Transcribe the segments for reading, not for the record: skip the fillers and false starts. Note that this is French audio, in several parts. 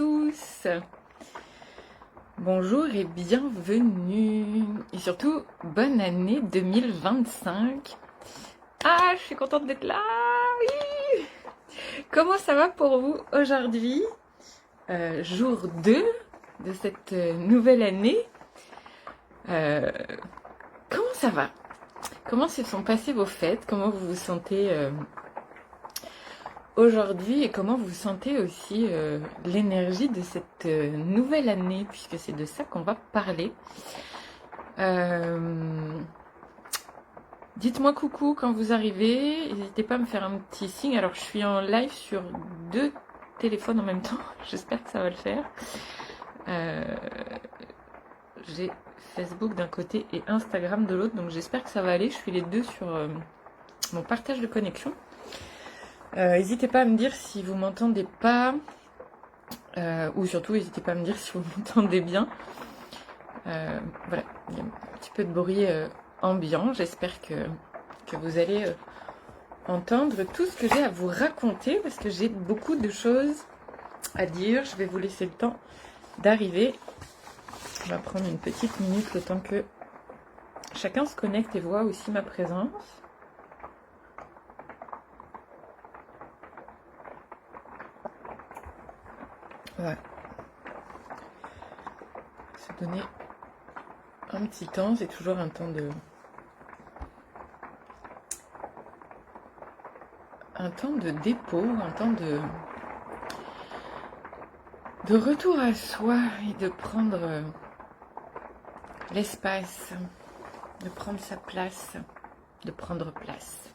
tous. Bonjour et bienvenue. Et surtout, bonne année 2025. Ah, je suis contente d'être là. Oui. Comment ça va pour vous aujourd'hui? Jour 2 de cette nouvelle année. Comment ça va? Comment se sont passées vos fêtes? Comment vous vous sentez aujourd'hui et comment vous sentez aussi l'énergie de cette nouvelle année, puisque c'est de ça qu'on va parler. Dites-moi coucou quand vous arrivez, n'hésitez pas à me faire un petit signe. Alors je suis en live sur 2 téléphones en même temps, j'espère que ça va le faire. J'ai Facebook d'un côté et Instagram de l'autre, donc j'espère que ça va aller. Je suis les deux sur mon partage de connexion. N'hésitez pas à me dire si vous m'entendez pas, ou surtout n'hésitez pas à me dire si vous m'entendez bien. Voilà, il y a un petit peu de bruit ambiant. J'espère que vous allez entendre tout ce que j'ai à vous raconter, parce que j'ai beaucoup de choses à dire. Je vais vous laisser le temps d'arriver. On va prendre une petite minute, le temps que chacun se connecte et voit aussi ma présence. Ouais. Se donner un petit temps, c'est toujours un temps de dépôt, un temps de retour à soi et de prendre l'espace, de prendre sa place, de prendre place.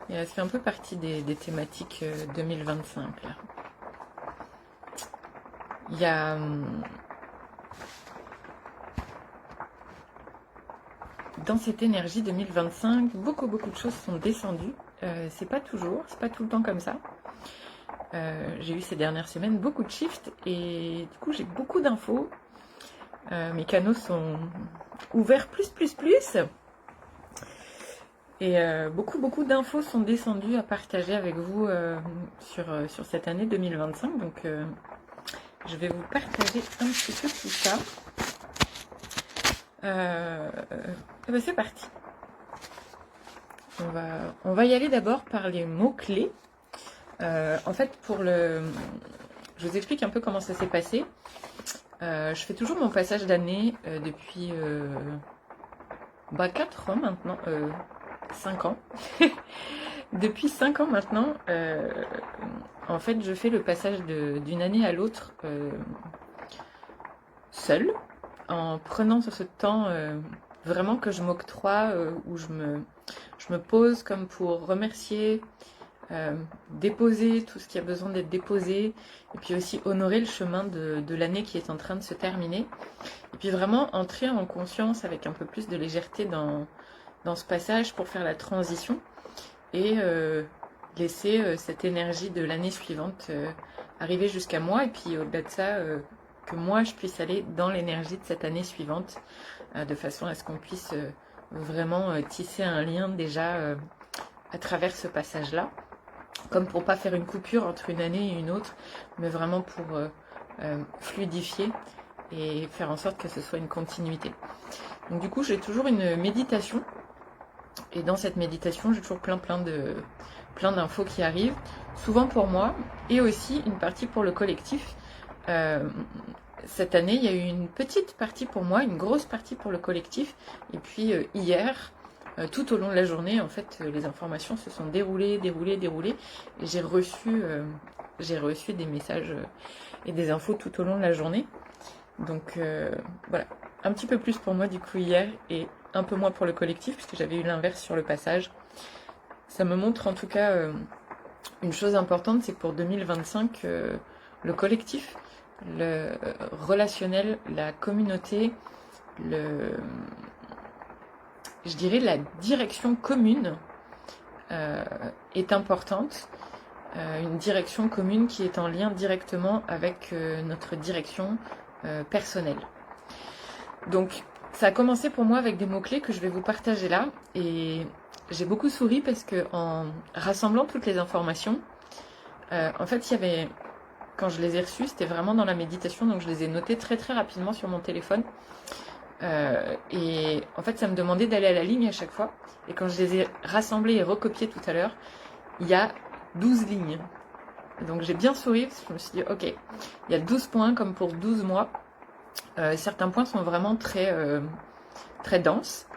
Et ça fait un peu partie des thématiques 2025 là. Il y a dans cette énergie 2025, beaucoup de choses sont descendues. C'est pas tout le temps comme ça. J'ai eu ces dernières semaines beaucoup de shifts et du coup j'ai beaucoup d'infos. Mes canaux sont ouverts plus. Et beaucoup d'infos sont descendues à partager avec vous sur cette année 2025. Donc je vais vous partager un petit peu tout ça. Et ben c'est parti. On va y aller d'abord par les mots-clés. En fait, je vous explique un peu comment ça s'est passé. Je fais toujours mon passage d'année depuis 4 ans maintenant. 5 ans. Depuis 5 ans maintenant, en fait, je fais le passage d'une année à l'autre seule, en prenant ce temps vraiment que je m'octroie, où je me pose comme pour remercier, déposer tout ce qui a besoin d'être déposé, et puis aussi honorer le chemin de l'année qui est en train de se terminer, et puis vraiment entrer en conscience avec un peu plus de légèreté dans ce passage pour faire la transition et laisser cette énergie de l'année suivante arriver jusqu'à moi, et puis au-delà de ça, que moi je puisse aller dans l'énergie de cette année suivante, de façon à ce qu'on puisse vraiment tisser un lien déjà à travers ce passage-là, comme pour pas faire une coupure entre une année et une autre, mais vraiment pour fluidifier et faire en sorte que ce soit une continuité. Donc du coup, j'ai toujours une méditation, et dans cette méditation, j'ai toujours plein d'infos qui arrivent, souvent pour moi, et aussi une partie pour le collectif. Cette année, il y a eu une petite partie pour moi, une grosse partie pour le collectif, et puis hier, tout au long de la journée, en fait, les informations se sont déroulées, et j'ai reçu des messages et des infos tout au long de la journée. Donc voilà, un petit peu plus pour moi du coup hier, et un peu moins pour le collectif, puisque j'avais eu l'inverse sur le passage. Ça me montre en tout cas une chose importante, c'est que pour 2025, le collectif, le relationnel, la communauté, je dirais la direction commune est importante. Une direction commune qui est en lien directement avec notre direction personnelle. Donc ça a commencé pour moi avec des mots-clés que je vais vous partager là, et j'ai beaucoup souri parce que en rassemblant toutes les informations, en fait il y avait quand je les ai reçus, c'était vraiment dans la méditation, donc je les ai notés très très rapidement sur mon téléphone. Et en fait, ça me demandait d'aller à la ligne à chaque fois. Et quand je les ai rassemblés et recopiés tout à l'heure, il y a 12 lignes. Donc j'ai bien souri, parce que je me suis dit, ok, il y a 12 points comme pour 12 mois. Certains points sont vraiment très denses.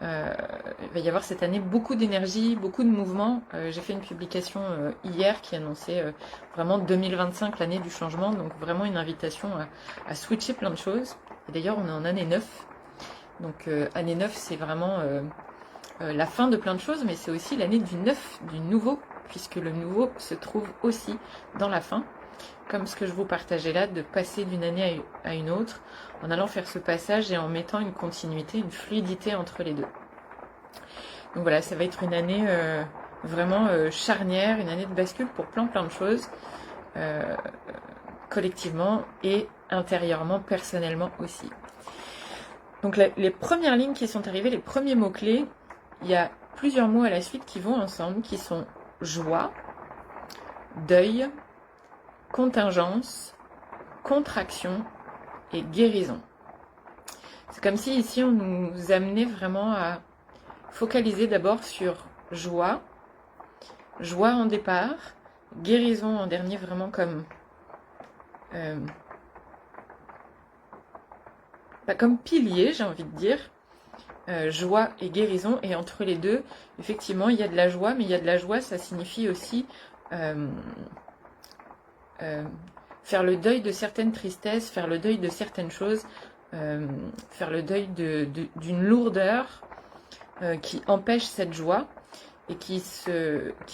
Il va y avoir cette année beaucoup d'énergie, beaucoup de mouvements. J'ai fait une publication hier qui annonçait vraiment 2025, l'année du changement. Donc vraiment une invitation à switcher plein de choses. Et d'ailleurs, on est en année 9. Donc année 9, c'est vraiment la fin de plein de choses, mais c'est aussi l'année du neuf, du nouveau, puisque le nouveau se trouve aussi dans la fin, comme ce que je vous partageais là, de passer d'une année à une autre, en allant faire ce passage et en mettant une continuité, une fluidité entre les deux. Donc voilà, ça va être une année vraiment charnière, une année de bascule pour plein de choses, collectivement et intérieurement, personnellement aussi. Donc les premières lignes qui sont arrivées, les premiers mots-clés, il y a plusieurs mots à la suite qui vont ensemble, qui sont joie, deuil, contingence, contraction et guérison. C'est comme si ici on nous amenait vraiment à focaliser d'abord sur joie, joie en départ, guérison en dernier, vraiment comme comme pilier, j'ai envie de dire, joie et guérison, et entre les deux, effectivement, il y a de la joie, mais il y a de la joie, ça signifie aussi faire le deuil de certaines tristesses, faire le deuil de certaines choses, faire le deuil d'une lourdeur qui empêche cette joie, et qui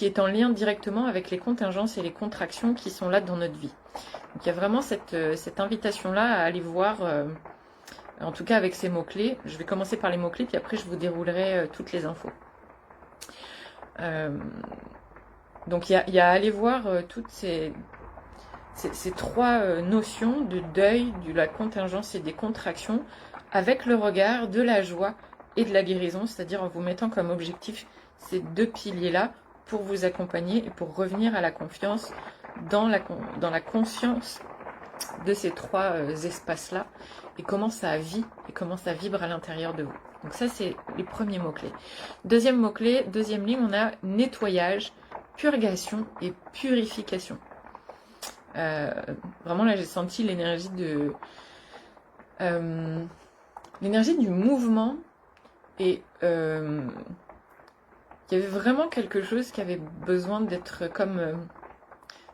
est en lien directement avec les contingences et les contractions qui sont là dans notre vie. Donc il y a vraiment cette invitation-là à aller voir... en tout cas avec ces mots-clés. Je vais commencer par les mots-clés, puis après je vous déroulerai toutes les infos. Donc il y a à aller voir toutes ces trois notions de deuil, de la contingence et des contractions, avec le regard de la joie et de la guérison, c'est-à-dire en vous mettant comme objectif ces deux piliers-là pour vous accompagner et pour revenir à la confiance dans la conscience de ces trois espaces-là, et comment ça vit et comment ça vibre à l'intérieur de vous. Donc ça, c'est les premiers mots-clés. Deuxième mot-clé, deuxième ligne, on a nettoyage, purgation et purification. Vraiment, là, j'ai senti l'énergie du mouvement, et il y avait vraiment quelque chose qui avait besoin d'être comme...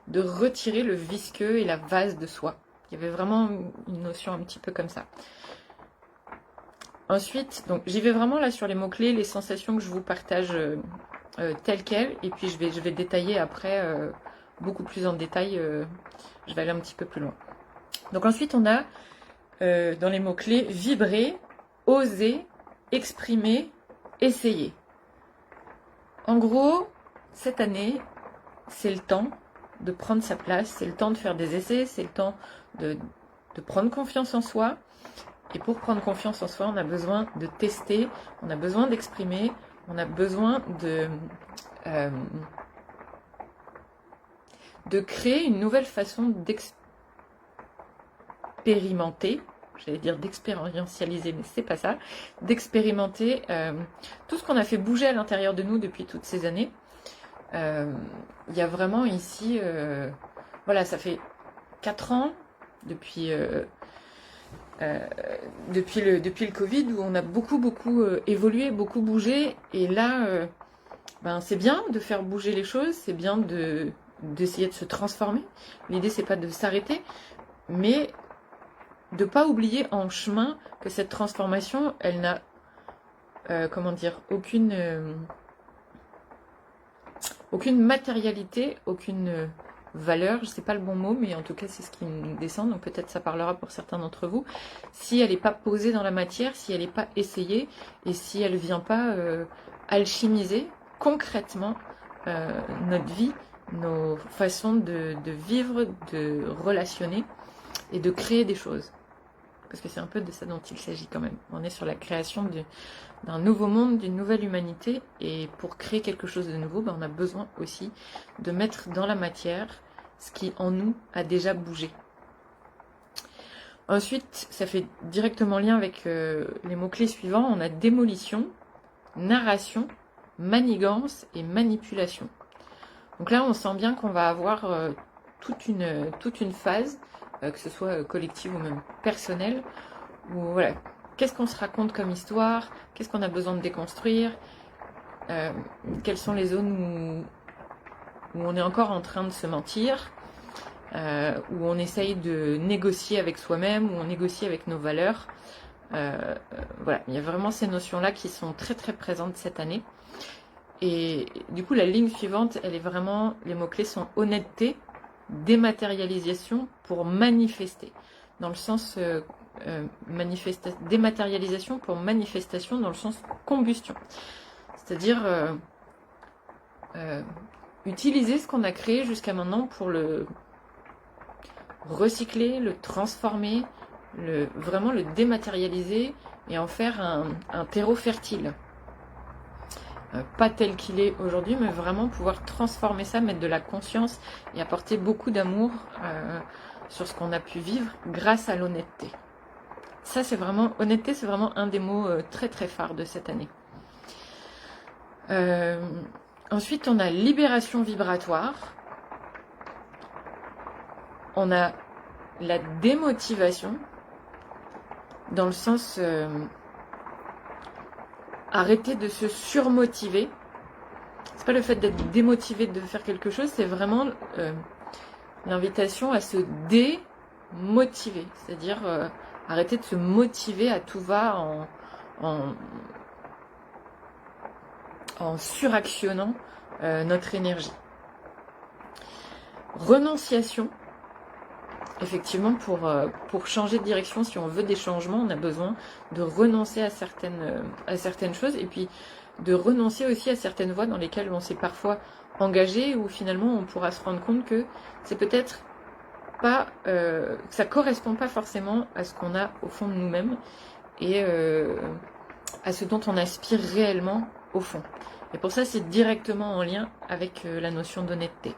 de retirer le visqueux et la vase de soi. Il y avait vraiment une notion un petit peu comme ça. Ensuite, donc j'y vais vraiment là sur les mots-clés, les sensations que je vous partage telles quelles, et puis je vais détailler après beaucoup plus en détail, je vais aller un petit peu plus loin. Donc ensuite on a dans les mots-clés vibrer, oser, exprimer, essayer. En gros, cette année, c'est le temps de prendre sa place, c'est le temps de faire des essais, c'est le temps de prendre confiance en soi. Et pour prendre confiance en soi, on a besoin de tester, on a besoin d'exprimer, on a besoin de créer une nouvelle façon d'expérimenter. J'allais dire d'expérientialiser, mais c'est pas ça. D'expérimenter tout ce qu'on a fait bouger à l'intérieur de nous depuis toutes ces années. Il y a vraiment ici, voilà, ça fait 4 ans depuis le Covid, où on a beaucoup évolué, beaucoup bougé, et là, c'est bien de faire bouger les choses, c'est bien d'essayer de se transformer. L'idée, c'est pas de s'arrêter, mais de pas oublier en chemin que cette transformation, elle n'a, aucune matérialité, aucune valeur, je sais pas le bon mot, mais en tout cas c'est ce qui me descend, donc peut-être ça parlera pour certains d'entre vous, si elle n'est pas posée dans la matière, si elle n'est pas essayée, et si elle ne vient pas alchimiser concrètement notre vie, nos façons de vivre, de relationner et de créer des choses. Parce que c'est un peu de ça dont il s'agit quand même. On est sur la création d'un nouveau monde, d'une nouvelle humanité, et pour créer quelque chose de nouveau, on a besoin aussi de mettre dans la matière ce qui en nous a déjà bougé. Ensuite, ça fait directement lien avec les mots-clés suivants. On a démolition, narration, manigance et manipulation. Donc là, on sent bien qu'on va avoir toute une phase, que ce soit collective ou même personnelle, où voilà, qu'est-ce qu'on se raconte comme histoire, qu'est-ce qu'on a besoin de déconstruire, quelles sont les zones où on est encore en train de se mentir, où on essaye de négocier avec soi-même, où on négocie avec nos valeurs. Voilà, il y a vraiment ces notions-là qui sont très très présentes cette année. Et du coup, la ligne suivante, elle est vraiment, les mots-clés sont honnêteté, dématérialisation pour manifester. Dans le sens dématérialisation pour manifestation dans le sens combustion. C'est-à-dire utiliser ce qu'on a créé jusqu'à maintenant pour le recycler, le transformer, vraiment le dématérialiser et en faire un terreau fertile. Pas tel qu'il est aujourd'hui, mais vraiment pouvoir transformer ça, mettre de la conscience et apporter beaucoup d'amour sur ce qu'on a pu vivre grâce à l'honnêteté. Ça, c'est vraiment, honnêteté, c'est vraiment un des mots très très phares de cette année. Ensuite, on a libération vibratoire. On a la démotivation, dans le sens arrêter de se surmotiver. C'est pas le fait d'être démotivé de faire quelque chose, c'est vraiment l'invitation à se démotiver, c'est-à-dire arrêter de se motiver à tout va en suractionnant notre énergie. Renonciation. Effectivement, pour changer de direction, si on veut des changements, on a besoin de renoncer à certaines choses et puis de renoncer aussi à certaines voies dans lesquelles on s'est parfois engagé, où finalement on pourra se rendre compte que c'est peut-être pas, que ça correspond pas forcément à ce qu'on a au fond de nous-mêmes et à ce dont on aspire réellement au fond. Et pour ça, c'est directement en lien avec la notion d'honnêteté.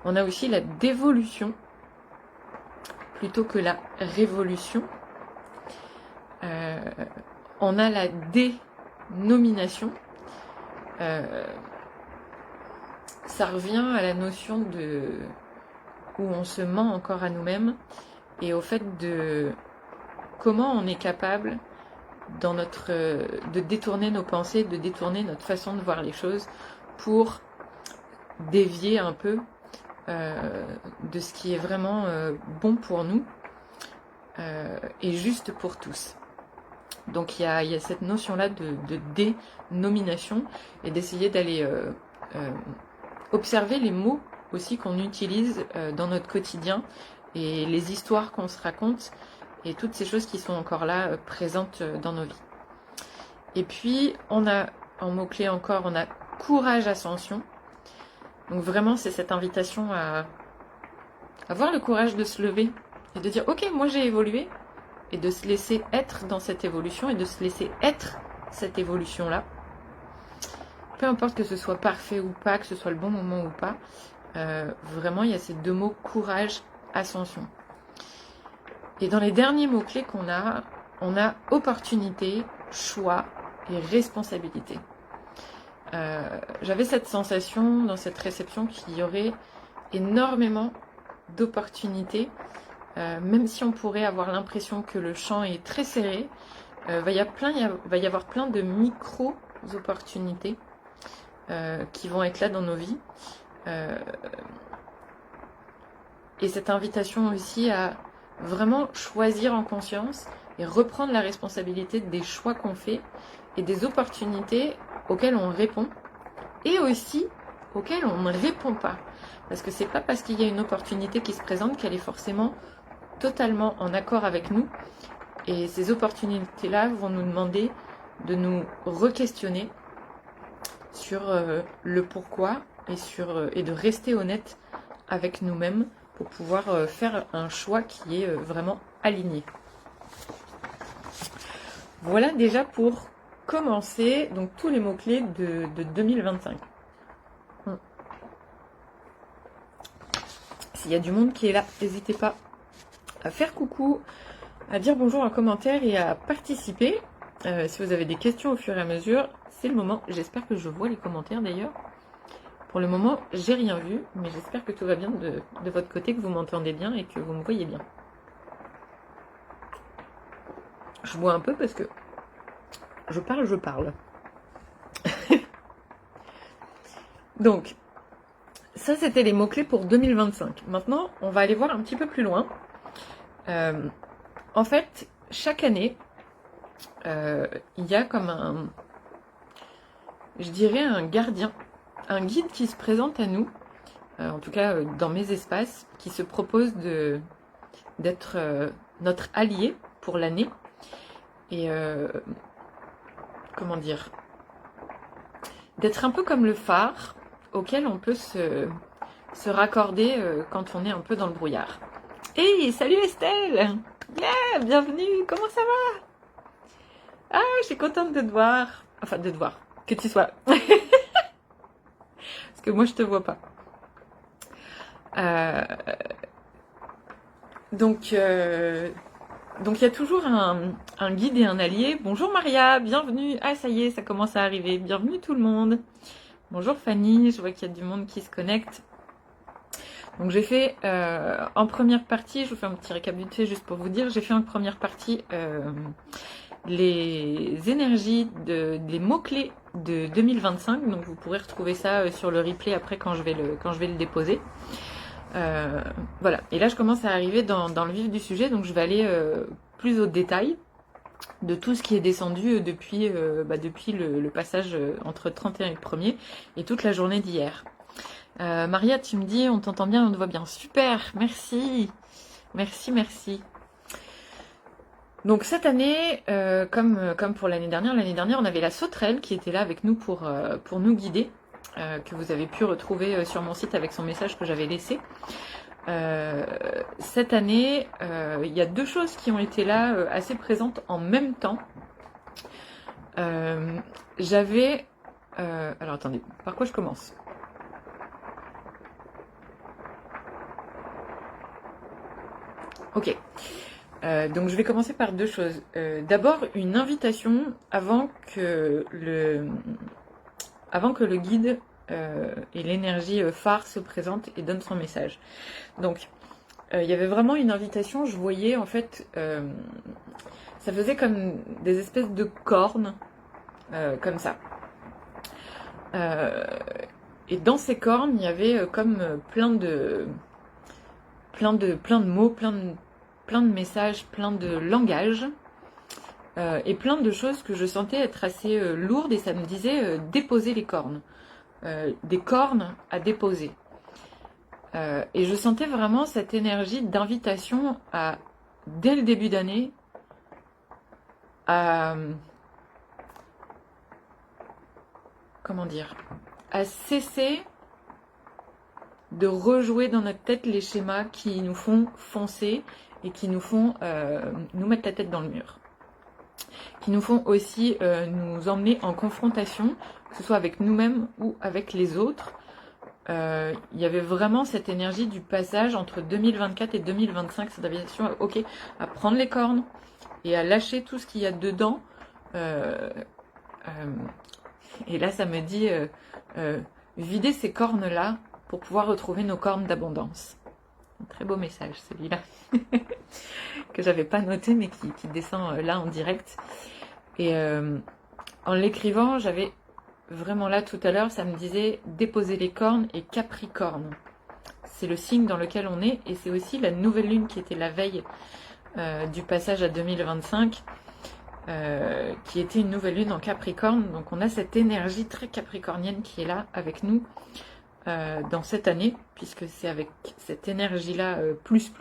On a aussi la dévolution plutôt que la révolution. On a la dénomination. Ça revient à la notion où on se ment encore à nous-mêmes et au fait de comment on est capable de détourner nos pensées, de détourner notre façon de voir les choses pour dévier un peu de ce qui est vraiment bon pour nous et juste pour tous. Donc il y a cette notion-là de dénomination et d'essayer d'aller observer les mots aussi qu'on utilise dans notre quotidien et les histoires qu'on se raconte et toutes ces choses qui sont encore là présentes dans nos vies. Et puis on a en mots-clés encore, on a courage ascension. Donc vraiment, c'est cette invitation à avoir le courage de se lever et de dire « Ok, moi j'ai évolué » et de se laisser être dans cette évolution et de se laisser être cette évolution-là. Peu importe que ce soit parfait ou pas, que ce soit le bon moment ou pas, vraiment, il y a ces deux mots « courage, ascension ». Et dans les derniers mots-clés qu'on a, on a opportunité, choix et responsabilité. J'avais cette sensation dans cette réception qu'il y aurait énormément d'opportunités, même si on pourrait avoir l'impression que le champ est très serré, va y avoir plein de micro-opportunités qui vont être là dans nos vies. Et cette invitation aussi à vraiment choisir en conscience et reprendre la responsabilité des choix qu'on fait et des opportunités auxquelles on répond et aussi auxquelles on ne répond pas. Parce que c'est pas parce qu'il y a une opportunité qui se présente qu'elle est forcément totalement en accord avec nous. Et ces opportunités-là vont nous demander de nous re-questionner sur le pourquoi et de rester honnête avec nous-mêmes pour pouvoir faire un choix qui est vraiment aligné. Voilà déjà pour commencer donc tous les mots-clés de 2025. S'il y a du monde qui est là, n'hésitez pas à faire coucou, à dire bonjour en commentaire et à participer. Si vous avez des questions au fur et à mesure, c'est le moment. J'espère que je vois les commentaires d'ailleurs. Pour le moment, j'ai rien vu, mais j'espère que tout va bien de votre côté, que vous m'entendez bien et que vous me voyez bien. Je bois un peu parce que je parle. Donc, ça c'était les mots-clés pour 2025. Maintenant, on va aller voir un petit peu plus loin. En fait, chaque année, il y a comme je dirais un gardien, un guide qui se présente à nous, en tout cas dans mes espaces, qui se propose d'être notre allié pour l'année. Et comment dire, d'être un peu comme le phare auquel on peut se raccorder quand on est un peu dans le brouillard. Hey, salut Estelle! Yeah, bienvenue, comment ça va? Ah, je suis contente de te voir. Enfin, de te voir, que tu sois. Parce que moi, je te vois pas. Donc, il y a toujours un guide et un allié. Bonjour Maria, bienvenue. Ah, ça y est, ça commence à arriver. Bienvenue tout le monde. Bonjour Fanny, je vois qu'il y a du monde qui se connecte. Donc j'ai fait en première partie, je vous fais un petit récap vite fait juste pour vous dire, j'ai fait en première partie les énergies, les mots-clés de 2025. Donc vous pourrez retrouver ça sur le replay après quand je vais le déposer. Voilà, et là je commence à arriver dans le vif du sujet, donc je vais aller plus au détail de tout ce qui est descendu depuis le passage entre 31 et le 1er et toute la journée d'hier. Maria, tu me dis, on t'entend bien, on te voit bien. Super, merci. Merci. Donc cette année, comme pour l'année dernière, on avait la sauterelle qui était là avec nous pour nous guider, que vous avez pu retrouver sur mon site avec son message que j'avais laissé. Cette année, il y a deux choses qui ont été là assez présentes en même temps. J'avais... alors attendez, par quoi je commence ? Ok. Donc je vais commencer par deux choses. D'abord, une invitation avant que le guide et l'énergie phare se présente et donne son message. Donc, il y avait vraiment une invitation. Je voyais en fait, ça faisait comme des espèces de cornes, comme ça. Et dans ces cornes, il y avait comme plein de mots, plein de messages, plein de langages, et plein de choses que je sentais être assez lourdes, et ça me disait déposer les cornes, des cornes à déposer. Et je sentais vraiment cette énergie d'invitation dès le début d'année, à cesser de rejouer dans notre tête les schémas qui nous font foncer et qui nous font nous mettre la tête dans le mur. Qui nous font aussi nous emmener en confrontation, que ce soit avec nous-mêmes ou avec les autres. Il y avait vraiment cette énergie du passage entre 2024 et 2025, cette invitation à prendre les cornes et à lâcher tout ce qu'il y a dedans. Et là, ça me dit vider ces cornes-là pour pouvoir retrouver nos cornes d'abondance. Un très beau message, celui-là, que j'avais pas noté, mais qui descend là en direct. Et en l'écrivant, j'avais vraiment là tout à l'heure, ça me disait déposer les cornes et Capricorne. C'est le signe dans lequel on est, et c'est aussi la nouvelle lune qui était la veille du passage à 2025, qui était une nouvelle lune en Capricorne. Donc on a cette énergie très capricornienne qui est là avec nous dans cette année, puisque c'est avec cette énergie-là plus,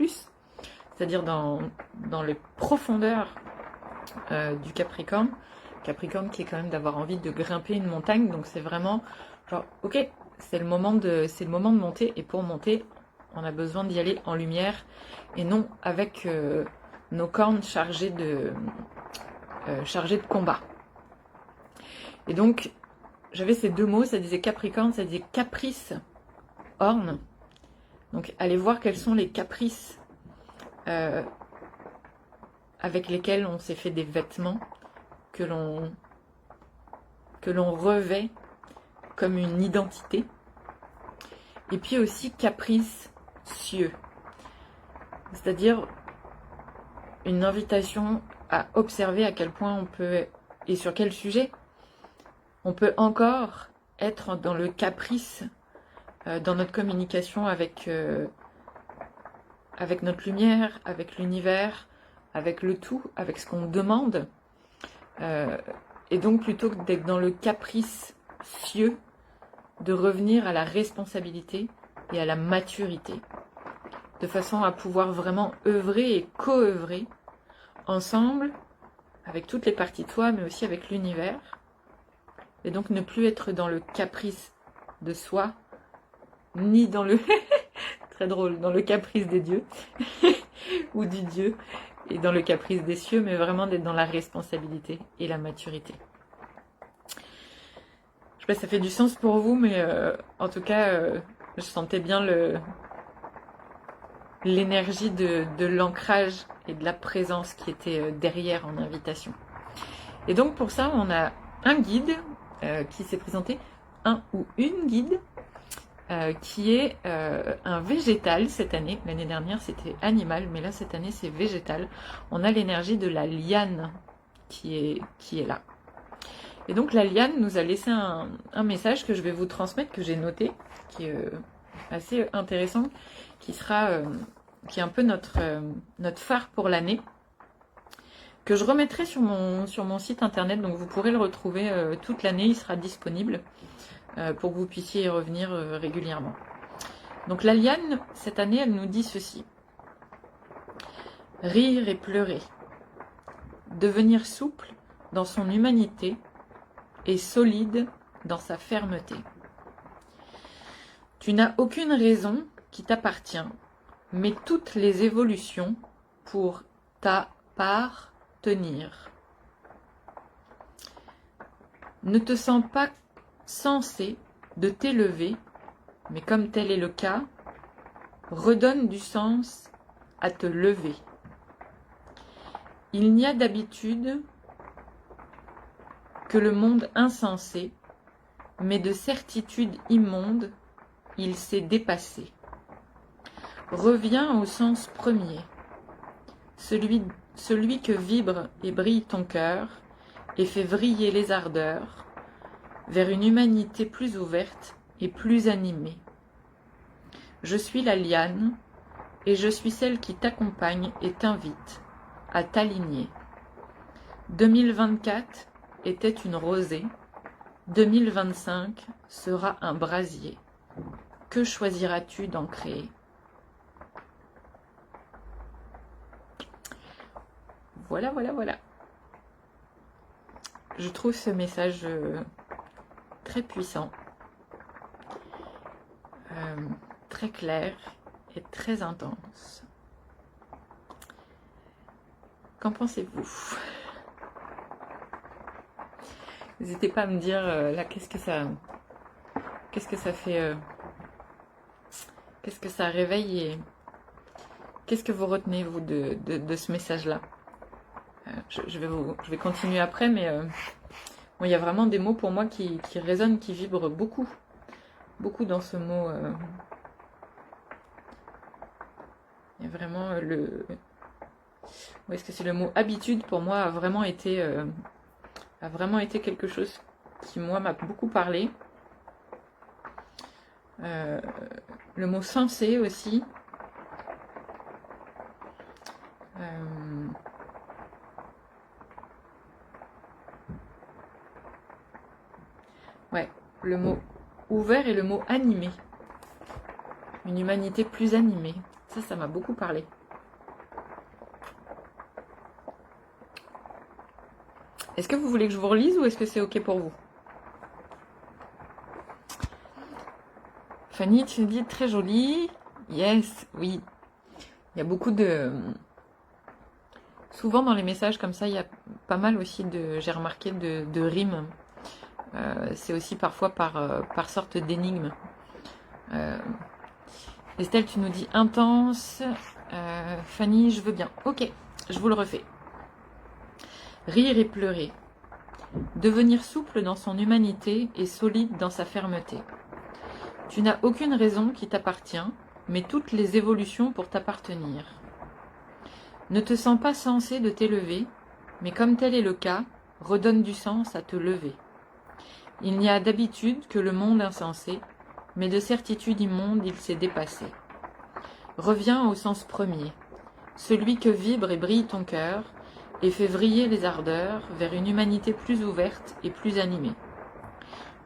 c'est-à-dire dans les profondeurs du Capricorne. Capricorne qui est quand même d'avoir envie de grimper une montagne, donc c'est vraiment genre ok, c'est le moment de monter, et pour monter on a besoin d'y aller en lumière et non avec nos cornes chargées de combat. Et donc j'avais ces deux mots, ça disait Capricorne, ça disait caprice, orne, Donc allez voir quels sont les caprices avec lesquels on s'est fait des vêtements que l'on revêt comme une identité. Et puis aussi capricieux, c'est-à-dire une invitation à observer à quel point on peut, et sur quel sujet, on peut encore être dans le caprice dans notre communication avec notre lumière, avec l'univers, avec le tout, avec ce qu'on demande. Et donc plutôt que d'être dans le caprice cieux, de revenir à la responsabilité et à la maturité, de façon à pouvoir vraiment œuvrer et co-œuvrer ensemble, avec toutes les parties de soi, mais aussi avec l'univers, et donc ne plus être dans le caprice de soi, ni dans le, très drôle, dans le caprice des dieux, ou du dieu, et dans le caprice des cieux, mais vraiment d'être dans la responsabilité et la maturité. Je sais pas si ça fait du sens pour vous, mais en tout cas, je sentais bien l'énergie de l'ancrage et de la présence qui était derrière en invitation. Et donc pour ça, on a un guide qui s'est présenté, un ou une guide, qui est un végétal cette année. L'année dernière c'était animal, mais là cette année c'est végétal. On a l'énergie de la liane qui est là. Et donc la liane nous a laissé un message que je vais vous transmettre, que j'ai noté, qui est assez intéressant, qui est un peu notre phare pour l'année, que je remettrai sur mon site internet, donc vous pourrez le retrouver toute l'année, il sera disponible pour que vous puissiez y revenir régulièrement. Donc la liane, cette année, elle nous dit ceci: rire et pleurer, devenir souple dans son humanité et solide dans sa fermeté. Tu n'as aucune raison qui t'appartient, mais toutes les évolutions pour t'appartenir. Ne te sens pas censé de t'élever, mais comme tel est le cas, redonne du sens à te lever. Il n'y a d'habitude que le monde insensé, mais de certitude immonde, il s'est dépassé. Reviens au sens premier, celui que vibre et brille ton cœur et fait vriller les ardeurs, vers une humanité plus ouverte et plus animée. Je suis la liane, et je suis celle qui t'accompagne et t'invite à t'aligner. 2024 était une rosée, 2025 sera un brasier. Que choisiras-tu d'en créer? Voilà, voilà, voilà. Je trouve ce message très puissant, très clair et très intense. Qu'en pensez-vous? N'hésitez pas à me dire là qu'est-ce que ça fait, qu'est-ce que ça réveille et qu'est-ce que vous retenez vous de ce message-là. Je vais continuer après, mais bon, il y a vraiment des mots pour moi qui résonnent, qui vibrent beaucoup dans ce mot. Il y a vraiment est-ce que c'est le mot habitude pour moi a vraiment été quelque chose qui moi m'a beaucoup parlé. Le mot sensé aussi. Ouais, le mot ouvert et le mot animé. Une humanité plus animée. Ça m'a beaucoup parlé. Est-ce que vous voulez que je vous relise ou est-ce que c'est ok pour vous? Fanny, tu me dis très joli. Yes, oui. Il y a beaucoup de... Souvent dans les messages comme ça, il y a pas mal aussi j'ai remarqué, de rimes. C'est aussi parfois par sorte d'énigmes. Estelle, tu nous dis intense. Fanny, je veux bien. Ok, je vous le refais. Rire et pleurer. Devenir souple dans son humanité et solide dans sa fermeté. Tu n'as aucune raison qui t'appartient, mais toutes les évolutions pour t'appartenir. Ne te sens pas censé de t'élever, mais comme tel est le cas, redonne du sens à te lever. Il n'y a d'habitude que le monde insensé, mais de certitude immonde il s'est dépassé. Reviens au sens premier, celui que vibre et brille ton cœur, et fait vriller les ardeurs vers une humanité plus ouverte et plus animée.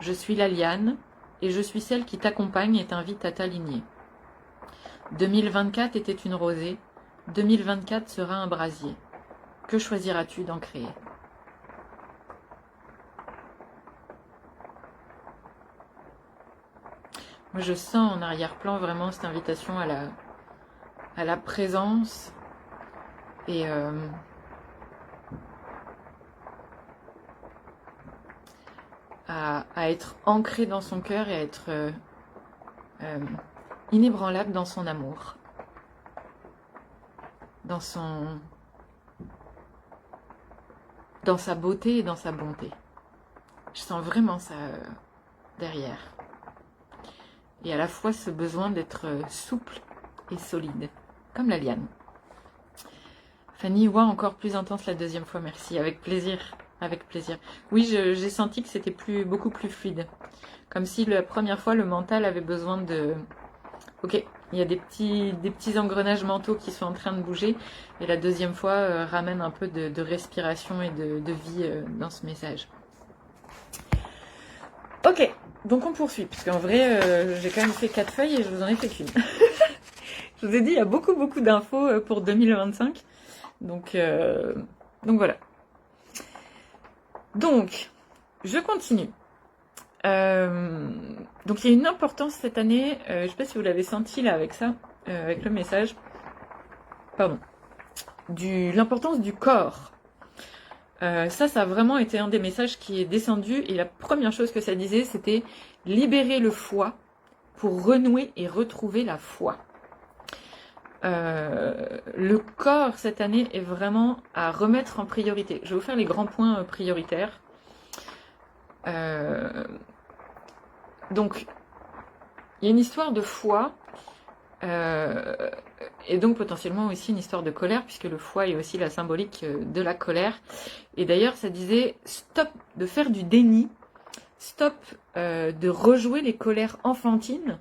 Je suis la liane, et je suis celle qui t'accompagne et t'invite à t'aligner. 2024 était une rosée, 2024 sera un brasier. Que choisiras-tu d'en créer ? Moi, je sens en arrière-plan vraiment cette invitation à la présence et à être ancré dans son cœur et à être inébranlable dans son amour, dans sa beauté et dans sa bonté. Je sens vraiment ça derrière. Et à la fois ce besoin d'être souple et solide, comme la liane. Fanny, ouais, encore plus intense la deuxième fois, merci, avec plaisir, avec plaisir. Oui, j'ai senti que c'était beaucoup plus fluide, comme si la première fois le mental avait besoin de... Ok, il y a des petits engrenages mentaux qui sont en train de bouger, et la deuxième fois ramène un peu de respiration et de vie dans ce message. Ok, donc on poursuit, parce qu'en vrai, j'ai quand même fait 4 feuilles et je vous en ai fait qu'une. Je vous ai dit, il y a beaucoup d'infos pour 2025. Donc voilà. Donc, je continue. Donc il y a une importance cette année, je ne sais pas si vous l'avez senti là avec ça, avec le message. Pardon. L'importance du corps. Ça a vraiment été un des messages qui est descendu, et la première chose que ça disait, c'était libérer le foie pour renouer et retrouver la foi. Le corps cette année est vraiment à remettre en priorité. Je vais vous faire les grands points prioritaires. Donc, il y a une histoire de foi, et donc potentiellement aussi une histoire de colère, puisque le foie est aussi la symbolique de la colère. Et d'ailleurs, ça disait stop de faire du déni, stop de rejouer les colères enfantines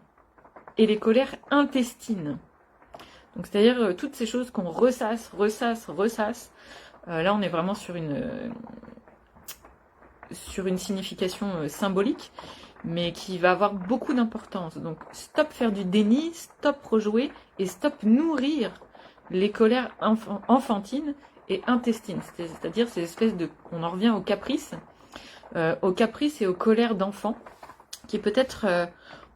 et les colères intestines. Donc c'est-à-dire toutes ces choses qu'on ressasse. Là, on est vraiment sur une signification symbolique, mais qui va avoir beaucoup d'importance. Donc stop faire du déni, stop rejouer et stop nourrir les colères enfantines et intestines. C'est-à-dire ces espèces de... On en revient au caprice et aux colères d'enfants qui peut-être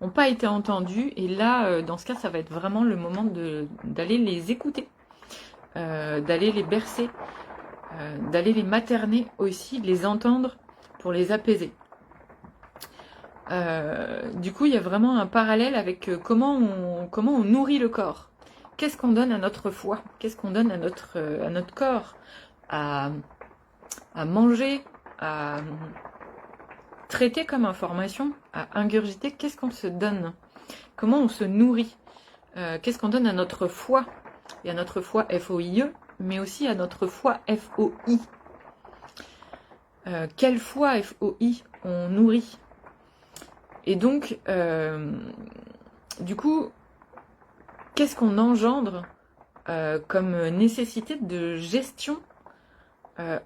n'ont pas été entendues. Et là, dans ce cas, ça va être vraiment le moment d'aller les écouter, d'aller les bercer, d'aller les materner aussi, de les entendre pour les apaiser. Du coup, il y a vraiment un parallèle avec comment on nourrit le corps. Qu'est-ce qu'on donne à notre foie? Qu'est-ce qu'on donne à notre corps? À manger, à traiter comme information, à ingurgiter. Qu'est-ce qu'on se donne? Comment on se nourrit? Qu'est-ce qu'on donne à notre foie? Et à notre foie F-O-I-E, mais aussi à notre foie F-O-I. Quel foie F-O-I on nourrit? Et donc, du coup, qu'est-ce qu'on engendre comme nécessité de gestion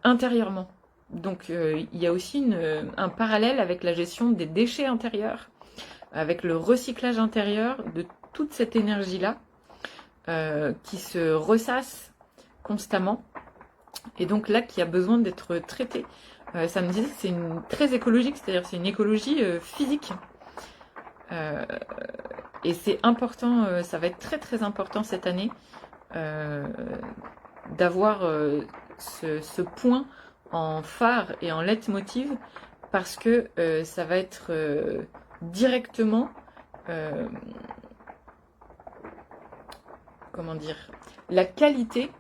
intérieurement? Donc, il y a aussi un parallèle avec la gestion des déchets intérieurs, avec le recyclage intérieur de toute cette énergie-là qui se ressasse constamment, et donc là, qui a besoin d'être traitée. Ça me disait que c'est très écologique, c'est-à-dire c'est une écologie physique. Et c'est important, ça va être très très important cette année d'avoir ce point en phare et en leitmotiv, parce que ça va être directement comment dire, la qualité,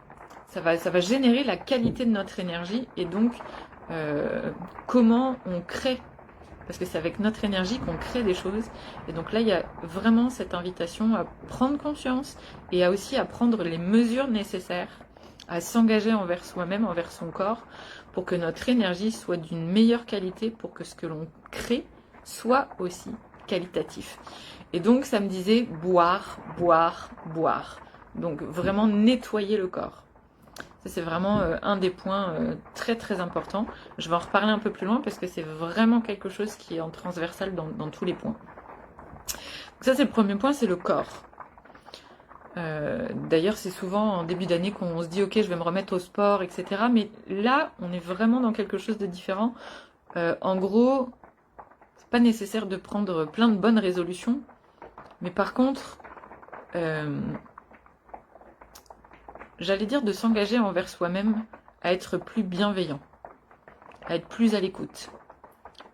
ça va générer la qualité de notre énergie et donc comment on crée, parce que c'est avec notre énergie qu'on crée des choses. Et donc là, il y a vraiment cette invitation à prendre conscience et aussi à prendre les mesures nécessaires, à s'engager envers soi-même, envers son corps, pour que notre énergie soit d'une meilleure qualité, pour que ce que l'on crée soit aussi qualitatif. Et donc ça me disait boire, boire, boire. Donc vraiment nettoyer le corps. Ça c'est vraiment un des points très très importants. Je vais en reparler un peu plus loin parce que c'est vraiment quelque chose qui est en transversal dans tous les points. Donc ça c'est le premier point, c'est le corps. D'ailleurs c'est souvent en début d'année qu'on se dit ok je vais me remettre au sport, etc. Mais là on est vraiment dans quelque chose de différent. En gros, c'est pas nécessaire de prendre plein de bonnes résolutions. Mais par contre, j'allais dire de s'engager envers soi-même à être plus bienveillant, à être plus à l'écoute,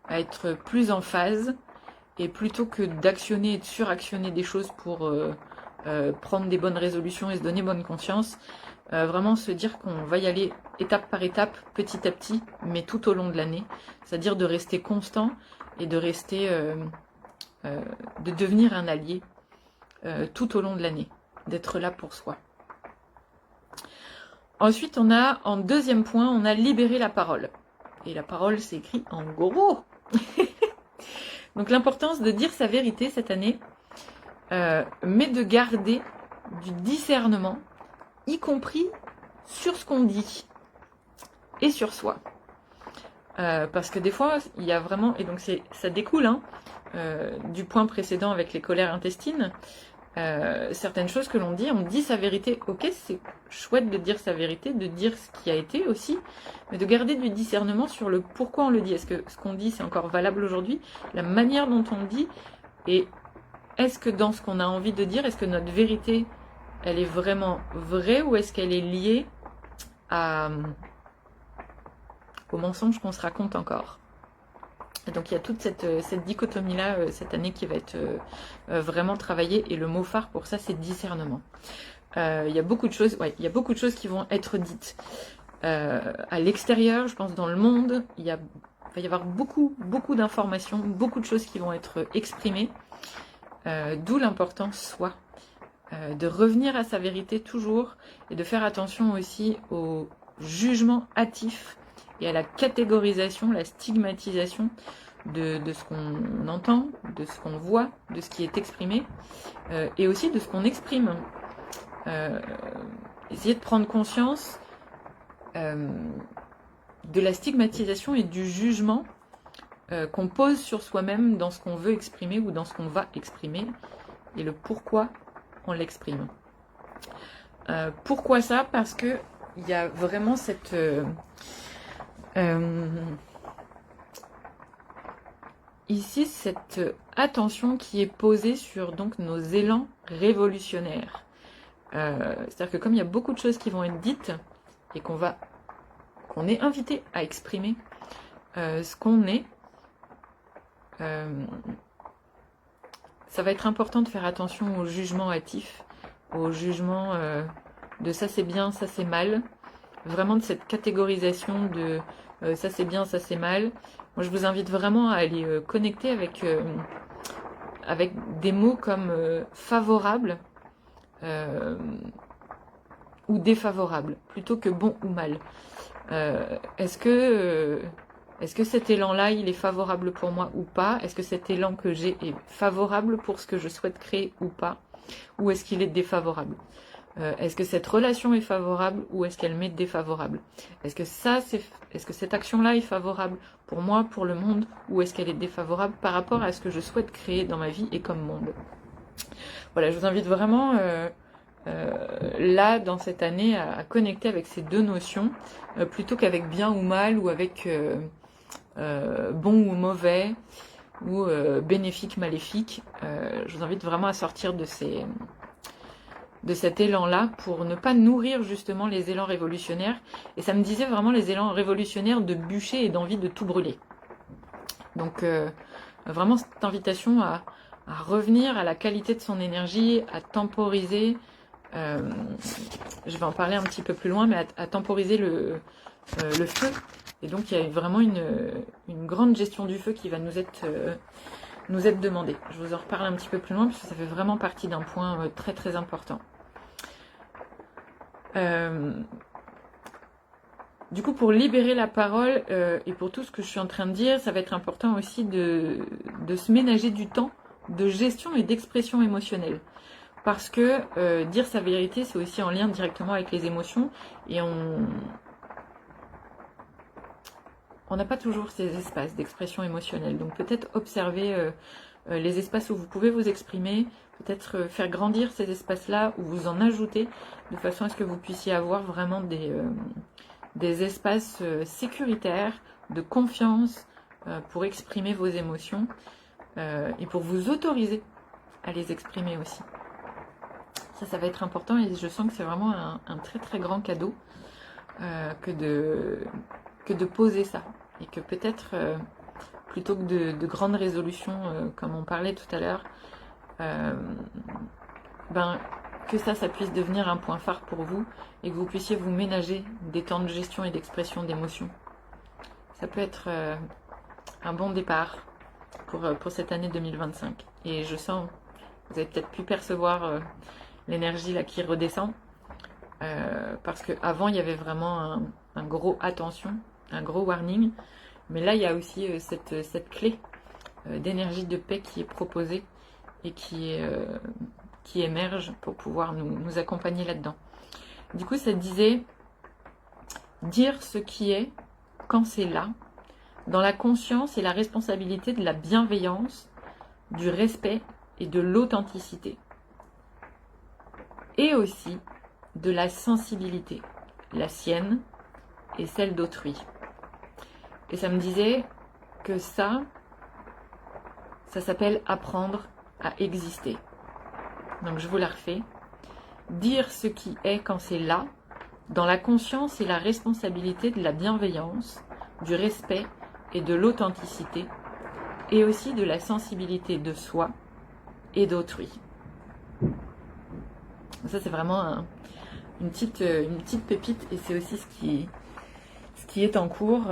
à être plus en phase, et plutôt que d'actionner et de suractionner des choses pour prendre des bonnes résolutions et se donner bonne conscience, vraiment se dire qu'on va y aller étape par étape, petit à petit, mais tout au long de l'année, c'est-à-dire de rester constant et de rester, de devenir un allié tout au long de l'année, d'être là pour soi. Ensuite, on a, en deuxième point, on a libéré la parole. Et la parole, c'est écrit en gros. Donc l'importance de dire sa vérité cette année, mais de garder du discernement, y compris sur ce qu'on dit et sur soi. Parce que des fois, il y a vraiment, et donc ça découle du point précédent avec les colères intestines, certaines choses que l'on dit, on dit sa vérité, ok, c'est chouette de dire sa vérité, de dire ce qui a été aussi, mais de garder du discernement sur le pourquoi on le dit. Est-ce que ce qu'on dit c'est encore valable aujourd'hui, la manière dont on le dit, et est-ce que dans ce qu'on a envie de dire, est-ce que notre vérité elle est vraiment vraie ou est-ce qu'elle est liée au mensonge qu'on se raconte encore. Et donc il y a toute cette dichotomie-là cette année qui va être vraiment travaillée, et le mot phare pour ça c'est discernement. Il y a beaucoup de choses, qui vont être dites à l'extérieur, je pense dans le monde, il va y avoir beaucoup d'informations, beaucoup de choses qui vont être exprimées, d'où l'importance soit de revenir à sa vérité toujours, et de faire attention aussi au jugement hâtif et à la catégorisation, la stigmatisation de ce qu'on entend, de ce qu'on voit, de ce qui est exprimé, et aussi de ce qu'on exprime. Essayer de prendre conscience de la stigmatisation et du jugement qu'on pose sur soi-même dans ce qu'on veut exprimer ou dans ce qu'on va exprimer, et le pourquoi on l'exprime. Pourquoi ça? Parce que il y a vraiment cette ici cette attention qui est posée sur donc nos élans révolutionnaires. C'est-à-dire que comme il y a beaucoup de choses qui vont être dites et qu'on est invité à exprimer ce qu'on est, ça va être important de faire attention au jugement hâtif, au jugement de ça c'est bien, ça c'est mal, vraiment de cette catégorisation de ça c'est bien, ça c'est mal. Moi je vous invite vraiment à aller connecter avec des mots comme favorable ou défavorable, plutôt que bon ou mal. Est-ce que cet élan-là, il est favorable pour moi ou pas? Est-ce que cet élan que j'ai est favorable pour ce que je souhaite créer ou pas? Ou est-ce qu'il est défavorable? Est-ce que cette relation est favorable ou est-ce qu'elle m'est défavorable? Est-ce que cette action-là est favorable pour moi, pour le monde, ou est-ce qu'elle est défavorable par rapport à ce que je souhaite créer dans ma vie et comme monde? Voilà, je vous invite vraiment là, dans cette année, à connecter avec ces deux notions, plutôt qu'avec bien ou mal, ou avec bon ou mauvais, ou bénéfique, maléfique. Je vous invite vraiment à sortir de cet élan-là pour ne pas nourrir justement les élans révolutionnaires. Et ça me disait vraiment les élans révolutionnaires de bûcher et d'envie de tout brûler. Donc vraiment cette invitation à revenir à la qualité de son énergie, à temporiser, je vais en parler un petit peu plus loin, mais à temporiser le feu. Et donc il y a vraiment une grande gestion du feu qui va nous être demandée. Je vous en reparle un petit peu plus loin parce que ça fait vraiment partie d'un point très très important. Du coup, pour libérer la parole et pour tout ce que je suis en train de dire, ça va être important aussi de se ménager du temps de gestion et d'expression émotionnelle. Parce que dire sa vérité, c'est aussi en lien directement avec les émotions. Et on n'a pas toujours ces espaces d'expression émotionnelle. Donc peut-être observer les espaces où vous pouvez vous exprimer, peut-être faire grandir ces espaces-là ou vous en ajouter, de façon à ce que vous puissiez avoir vraiment des espaces sécuritaires, de confiance pour exprimer vos émotions et pour vous autoriser à les exprimer aussi. Ça va être important et je sens que c'est vraiment un très très grand cadeau que de poser ça. Et que peut-être, plutôt que de grandes résolutions, comme on parlait tout à l'heure, que ça puisse devenir un point phare pour vous et que vous puissiez vous ménager des temps de gestion et d'expression d'émotions. Ça peut être un bon départ pour cette année 2025. Et je sens, vous avez peut-être pu percevoir l'énergie là qui redescend, parce qu'avant il y avait vraiment un gros attention, un gros warning, mais là il y a aussi cette clé d'énergie de paix qui est proposée et qui émerge pour pouvoir nous accompagner là-dedans. Du coup, ça disait dire ce qui est quand c'est là, dans la conscience et la responsabilité de la bienveillance, du respect et de l'authenticité. Et aussi de la sensibilité, la sienne et celle d'autrui. Et ça me disait que ça s'appelle apprendre à exister. Donc je vous la refais. Dire ce qui est quand c'est là, dans la conscience et la responsabilité de la bienveillance, du respect et de l'authenticité, et aussi de la sensibilité de soi et d'autrui. Ça c'est vraiment une petite pépite et c'est aussi ce qui est en cours.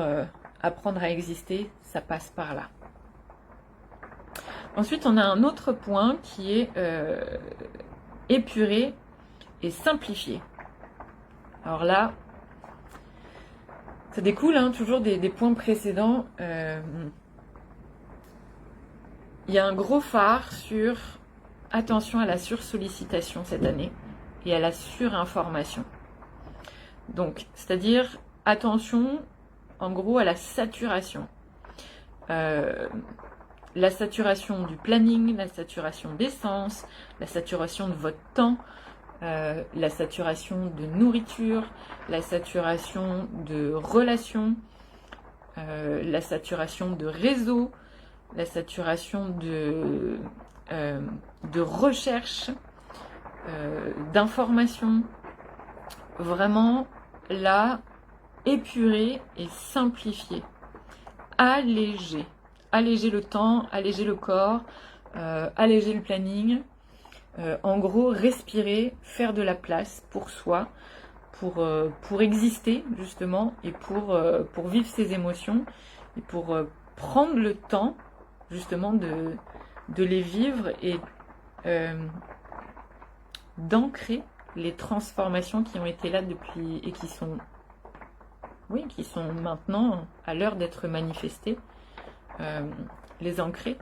Apprendre à exister, ça passe par là. Ensuite, on a un autre point qui est épurer et simplifier. Alors là, ça découle toujours des points précédents. Il y a un gros phare sur attention à la sursollicitation cette année et à la surinformation. Donc, c'est-à-dire attention en gros à la saturation. La saturation du planning, la saturation d'essence, la saturation de votre temps, la saturation de nourriture, la saturation de relations, la saturation de réseau, la saturation de recherche, d'informations. Vraiment, là, épurer et simplifier. Alléger. Alléger le temps, alléger le corps, alléger le planning. En gros, respirer, faire de la place pour soi, pour exister justement et pour vivre ses émotions et pour prendre le temps justement de les vivre et d'ancrer les transformations qui ont été là depuis et qui sont maintenant à l'heure d'être manifestées. Les ancrer,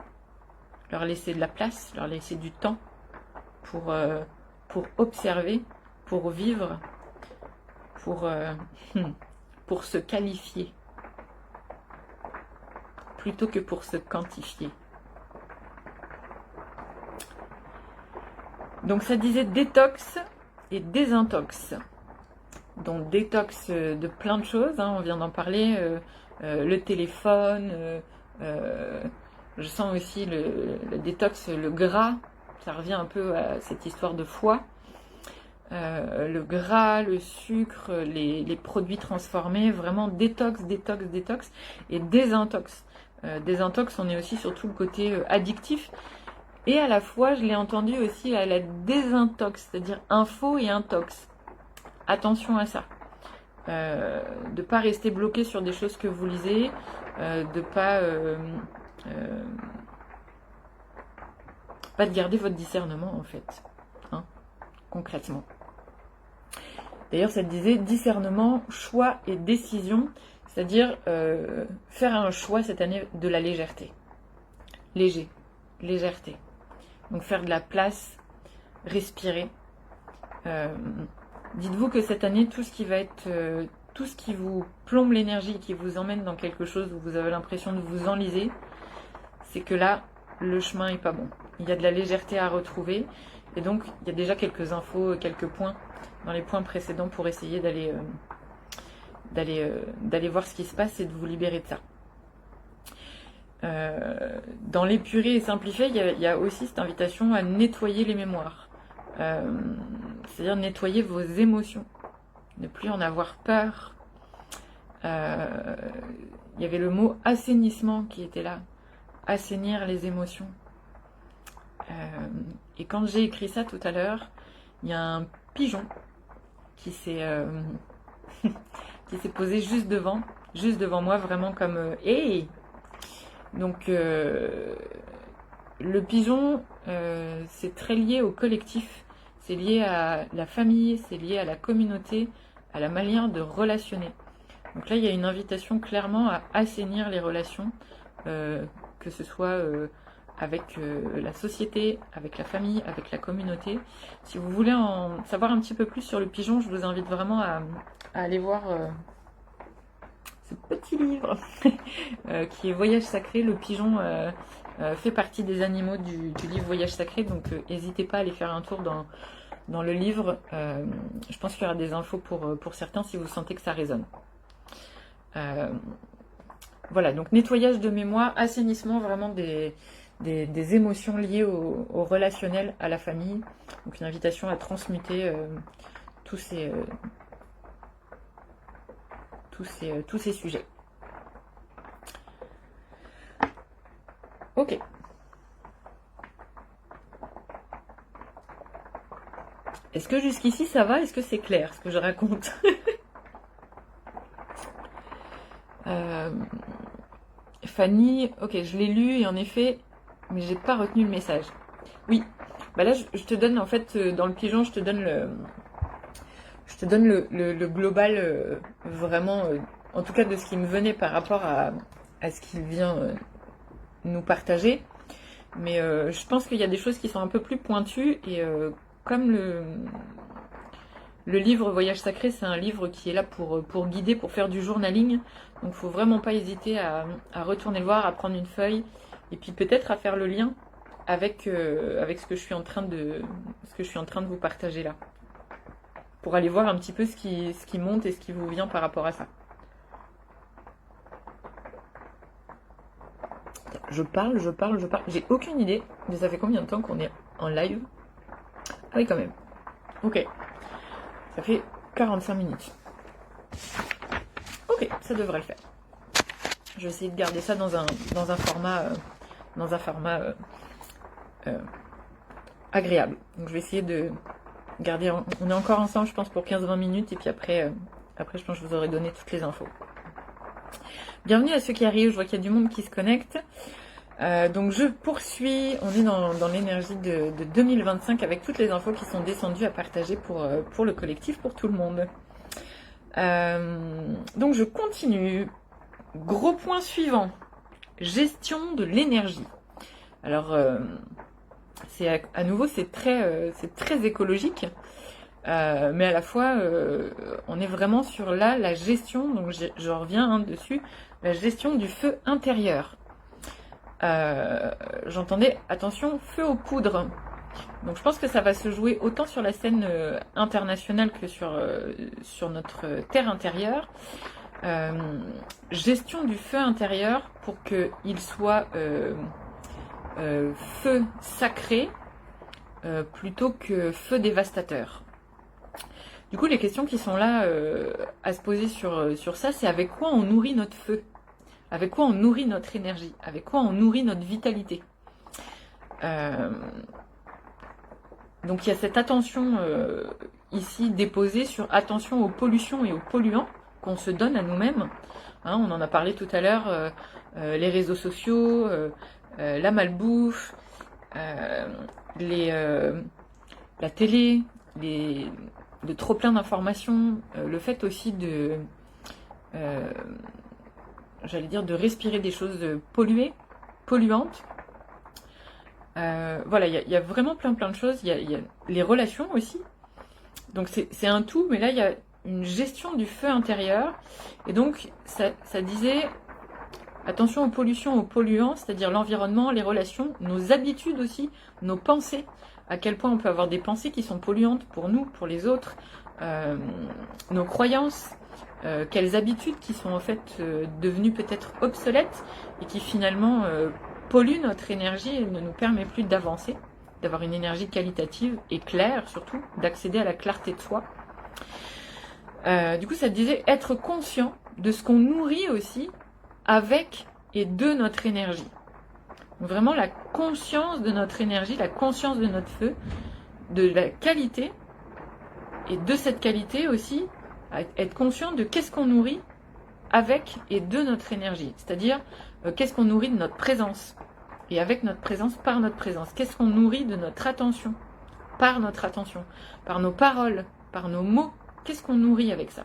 leur laisser de la place, leur laisser du temps pour observer, pour vivre, pour se qualifier, plutôt que pour se quantifier. Donc ça disait détox et désintox. Donc détox de plein de choses, on vient d'en parler, le téléphone, je sens aussi le détox, le gras, ça revient un peu à cette histoire de foie. Le gras, le sucre, les produits transformés, vraiment détox, détox, détox et désintox. Désintox, on est aussi sur tout le côté addictif. Et à la fois, je l'ai entendu aussi à la désintox, c'est-à-dire info et intox. Attention à ça. De ne pas rester bloqué sur des choses que vous lisez, de pas de garder votre discernement en fait, hein, concrètement. D'ailleurs, ça disait discernement, choix et décision, c'est-à-dire faire un choix cette année de la légèreté. Légèreté. Donc faire de la place, respirer. Dites-vous que cette année, tout ce qui va être, tout ce qui vous plombe l'énergie, qui vous emmène dans quelque chose où vous avez l'impression de vous enliser, c'est que là, le chemin est pas bon. Il y a de la légèreté à retrouver, et donc il y a déjà quelques infos, quelques points dans les points précédents pour essayer d'aller voir ce qui se passe et de vous libérer de ça. Dans l'épuré et simplifié, il y a aussi cette invitation à nettoyer les mémoires. C'est-à-dire nettoyer vos émotions. Ne plus en avoir peur. Il y avait le mot assainissement qui était là. Assainir les émotions. Et quand j'ai écrit ça tout à l'heure, il y a un pigeon qui s'est posé juste devant moi, vraiment comme hey. Donc le pigeon, c'est très lié au collectif, c'est lié à la famille, c'est lié à la communauté, à la manière de relationner. Donc là, il y a une invitation clairement à assainir les relations, que ce soit avec la société, avec la famille, avec la communauté. Si vous voulez en savoir un petit peu plus sur le pigeon, je vous invite vraiment à aller voir ce petit livre qui est Voyage sacré. Le pigeon fait partie des animaux du livre Voyage sacré, donc n'hésitez pas à aller faire un tour dans le livre. Je pense qu'il y aura des infos pour certains si vous sentez que ça résonne. Voilà, donc nettoyage de mémoire, assainissement vraiment des émotions liées au relationnel, à la famille. Donc une invitation à transmuter tous ces sujets. Ok. Est-ce que jusqu'ici ça va? Est-ce que c'est clair ce que je raconte? Fanny, ok, je l'ai lu et en effet, mais j'ai pas retenu le message. Oui, bah là je te donne en fait dans le pigeon, je te donne le global vraiment, en tout cas de ce qui me venait par rapport à ce qu'il vient nous partager. Mais je pense qu'il y a des choses qui sont un peu plus pointues et comme le livre Voyage sacré, c'est un livre qui est là pour guider, pour faire du journaling. Donc il ne faut vraiment pas hésiter à retourner le voir, à prendre une feuille et puis peut-être à faire le lien avec ce que je suis en train de vous partager là. Pour aller voir un petit peu ce qui monte et ce qui vous vient par rapport à ça. Je parle. J'ai aucune idée de ça fait combien de temps qu'on est en live. Ah oui, quand même. Ok. Ça fait 45 minutes. Ok, ça devrait le faire. Je vais essayer de garder ça dans un format agréable. Donc je vais essayer de garder. On est encore ensemble, je pense, pour 15-20 minutes. Et puis après, je pense que je vous aurai donné toutes les infos. Bienvenue à ceux qui arrivent. Je vois qu'il y a du monde qui se connecte. Donc je poursuis, on est dans l'énergie de 2025 avec toutes les infos qui sont descendues à partager pour le collectif, pour tout le monde. Donc je continue. Gros point suivant, gestion de l'énergie. Alors c'est à nouveau c'est très écologique, mais à la fois on est vraiment sur la gestion, donc je reviens dessus, la gestion du feu intérieur. J'entendais, attention, feu aux poudres. Donc je pense que ça va se jouer autant sur la scène internationale que sur notre terre intérieure. Gestion du feu intérieur pour qu'il soit feu sacré plutôt que feu dévastateur. Du coup, les questions qui sont là à se poser sur ça, c'est avec quoi on nourrit notre feu? Avec quoi on nourrit notre énergie? Avec quoi on nourrit notre vitalité? Donc il y a cette attention ici déposée sur attention aux pollutions et aux polluants qu'on se donne à nous-mêmes. Hein, on en a parlé tout à l'heure, les réseaux sociaux, la malbouffe, la télé, de trop plein d'informations, le fait aussi de, j'allais dire, de respirer des choses polluantes. Voilà, il y a vraiment plein de choses. Il y a les relations aussi. Donc c'est un tout, mais là il y a une gestion du feu intérieur. Et donc ça disait attention aux pollutions, aux polluants, c'est-à-dire l'environnement, les relations, nos habitudes aussi, nos pensées. À quel point on peut avoir des pensées qui sont polluantes pour nous, pour les autres, nos croyances, quelles habitudes qui sont en fait devenues peut-être obsolètes et qui finalement polluent notre énergie et ne nous permet plus d'avancer, d'avoir une énergie qualitative et claire surtout, d'accéder à la clarté de soi. Du coup ça disait être conscient de ce qu'on nourrit aussi avec et de notre énergie. Donc vraiment la conscience de notre énergie, la conscience de notre feu, de la qualité, et de cette qualité aussi, être conscient de qu'est-ce qu'on nourrit avec et de notre énergie. C'est-à-dire, qu'est-ce qu'on nourrit de notre présence, et avec notre présence, par notre présence. Qu'est-ce qu'on nourrit de notre attention, par notre attention, par nos paroles, par nos mots. Qu'est-ce qu'on nourrit avec ça?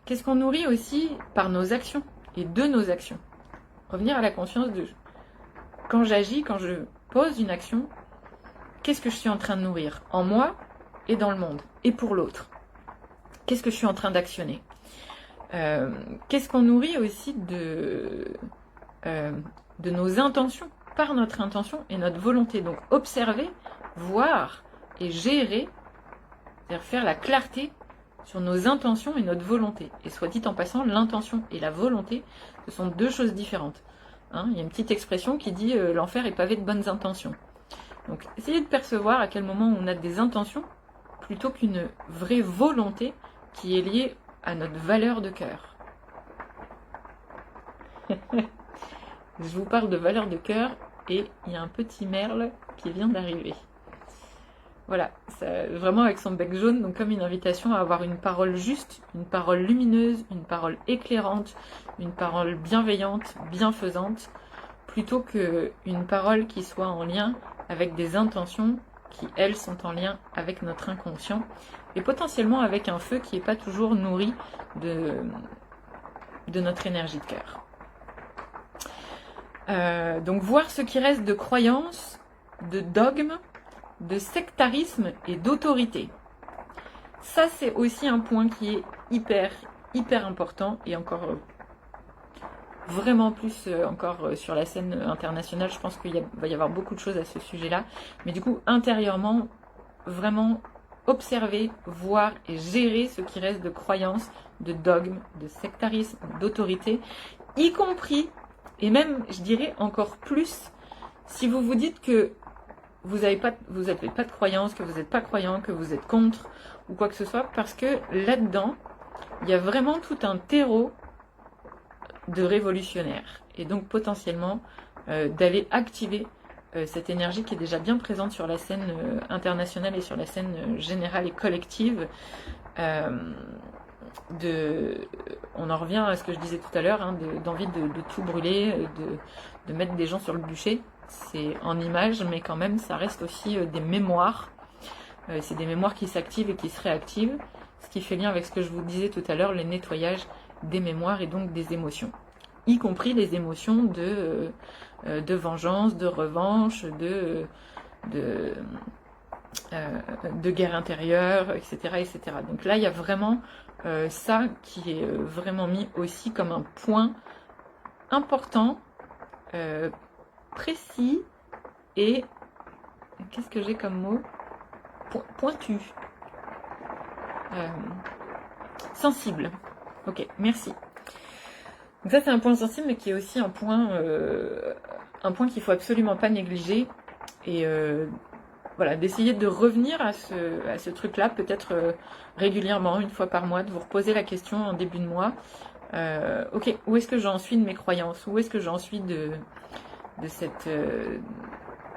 Qu'est-ce qu'on nourrit aussi par nos actions et de nos actions? Revenir à la conscience de quand j'agis, quand je pose une action, qu'est-ce que je suis en train de nourrir en moi et dans le monde et pour l'autre? Qu'est-ce que je suis en train d'actionner? Qu'est-ce qu'on nourrit aussi de nos intentions, par notre intention et notre volonté? Donc observer, voir et gérer, c'est-à-dire faire la clarté sur nos intentions et notre volonté. Et soit dit en passant, l'intention et la volonté, ce sont deux choses différentes. Hein, il y a une petite expression qui dit l'enfer est pavé de bonnes intentions. Donc essayez de percevoir à quel moment on a des intentions plutôt qu'une vraie volonté qui est liée à notre valeur de cœur. Je vous parle de valeur de cœur et il y a un petit merle qui vient d'arriver. Voilà, ça, vraiment avec son bec jaune, donc comme une invitation à avoir une parole juste, une parole lumineuse, une parole éclairante, une parole bienveillante, bienfaisante, plutôt qu'une parole qui soit en lien avec des intentions qui, elles, sont en lien avec notre inconscient, et potentiellement avec un feu qui n'est pas toujours nourri de notre énergie de cœur. Donc voir ce qui reste de croyances, de dogmes, de sectarisme et d'autorité. Ça, c'est aussi un point qui est hyper important et encore vraiment plus encore sur la scène internationale. Je pense qu'il va y avoir beaucoup de choses à ce sujet-là. Mais du coup, intérieurement, vraiment observer, voir et gérer ce qui reste de croyances, de dogmes, de sectarisme, d'autorité, y compris, et même, je dirais encore plus, si vous vous dites que vous n'avez pas de croyance, que vous n'êtes pas croyant, que vous êtes contre, ou quoi que ce soit, parce que là-dedans, il y a vraiment tout un terreau de révolutionnaires. Et donc potentiellement, d'aller activer cette énergie qui est déjà bien présente sur la scène internationale et sur la scène générale et collective. On en revient à ce que je disais tout à l'heure, hein, d'envie de tout brûler, de mettre des gens sur le bûcher. C'est en images, mais quand même, ça reste aussi des mémoires. C'est des mémoires qui s'activent et qui se réactivent, ce qui fait lien avec ce que je vous disais tout à l'heure, le nettoyage des mémoires et donc des émotions, y compris les émotions de vengeance, de revanche, de guerre intérieure, etc., etc. Donc là, il y a vraiment ça qui est vraiment mis aussi comme un point important, précis et qu'est-ce que j'ai comme mot? Pointu, sensible. Ok, merci. Donc ça c'est un point sensible, mais qui est aussi un point qu'il faut absolument pas négliger. Et voilà, d'essayer de revenir à ce truc-là, peut-être régulièrement, une fois par mois, de vous reposer la question en début de mois. Ok, où est-ce que j'en suis de mes croyances? Où est-ce que j'en suis de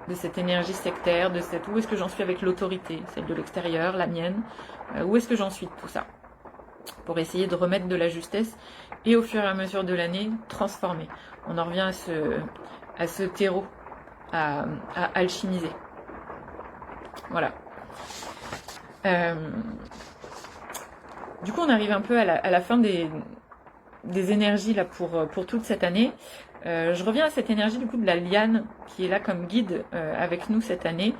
de cette énergie sectaire, de cette où est-ce que j'en suis avec l'autorité, celle de l'extérieur, la mienne, où est-ce que j'en suis de tout ça, pour essayer de remettre de la justesse et au fur et à mesure de l'année, transformer. On en revient à ce terreau, à alchimiser. Voilà. Du coup, on arrive un peu à la fin des énergies là pour toute cette année. Je reviens à cette énergie du coup de la liane qui est là comme guide avec nous cette année.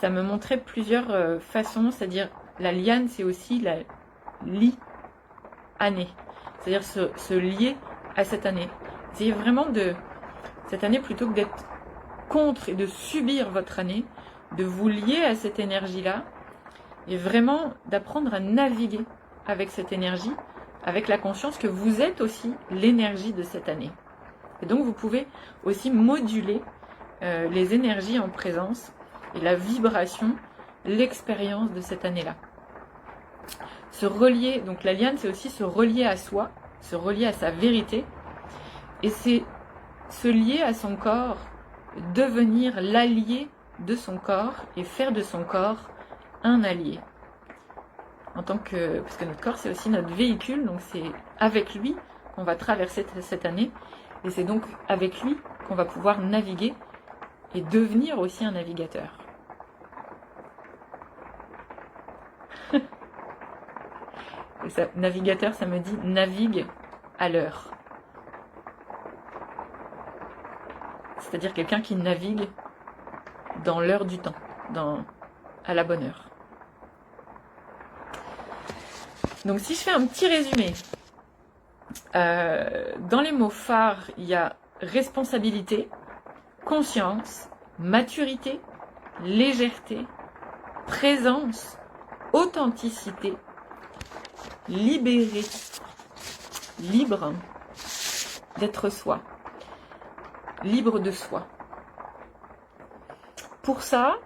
Ça me montrait plusieurs façons, c'est-à-dire la liane c'est aussi la année, c'est-à-dire se lier à cette année. C'est vraiment de cette année plutôt que d'être contre et de subir votre année, de vous lier à cette énergie-là et vraiment d'apprendre à naviguer avec cette énergie, avec la conscience que vous êtes aussi l'énergie de cette année. Et donc vous pouvez aussi moduler les énergies en présence et la vibration, l'expérience de cette année-là. Se relier, donc la liane c'est aussi se relier à soi, se relier à sa vérité, et c'est se lier à son corps, devenir l'allié de son corps et faire de son corps un allié. Parce que notre corps c'est aussi notre véhicule, donc c'est avec lui qu'on va traverser cette année, et c'est donc avec lui qu'on va pouvoir naviguer et devenir aussi un navigateur. Et ça, navigateur, ça me dit navigue à l'heure. C'est-à-dire quelqu'un qui navigue dans l'heure du temps, à la bonne heure. Donc si je fais un petit résumé, dans les mots phares, il y a responsabilité, conscience, maturité, légèreté, présence, authenticité, libéré, libre d'être soi, libre de soi. Pour ça,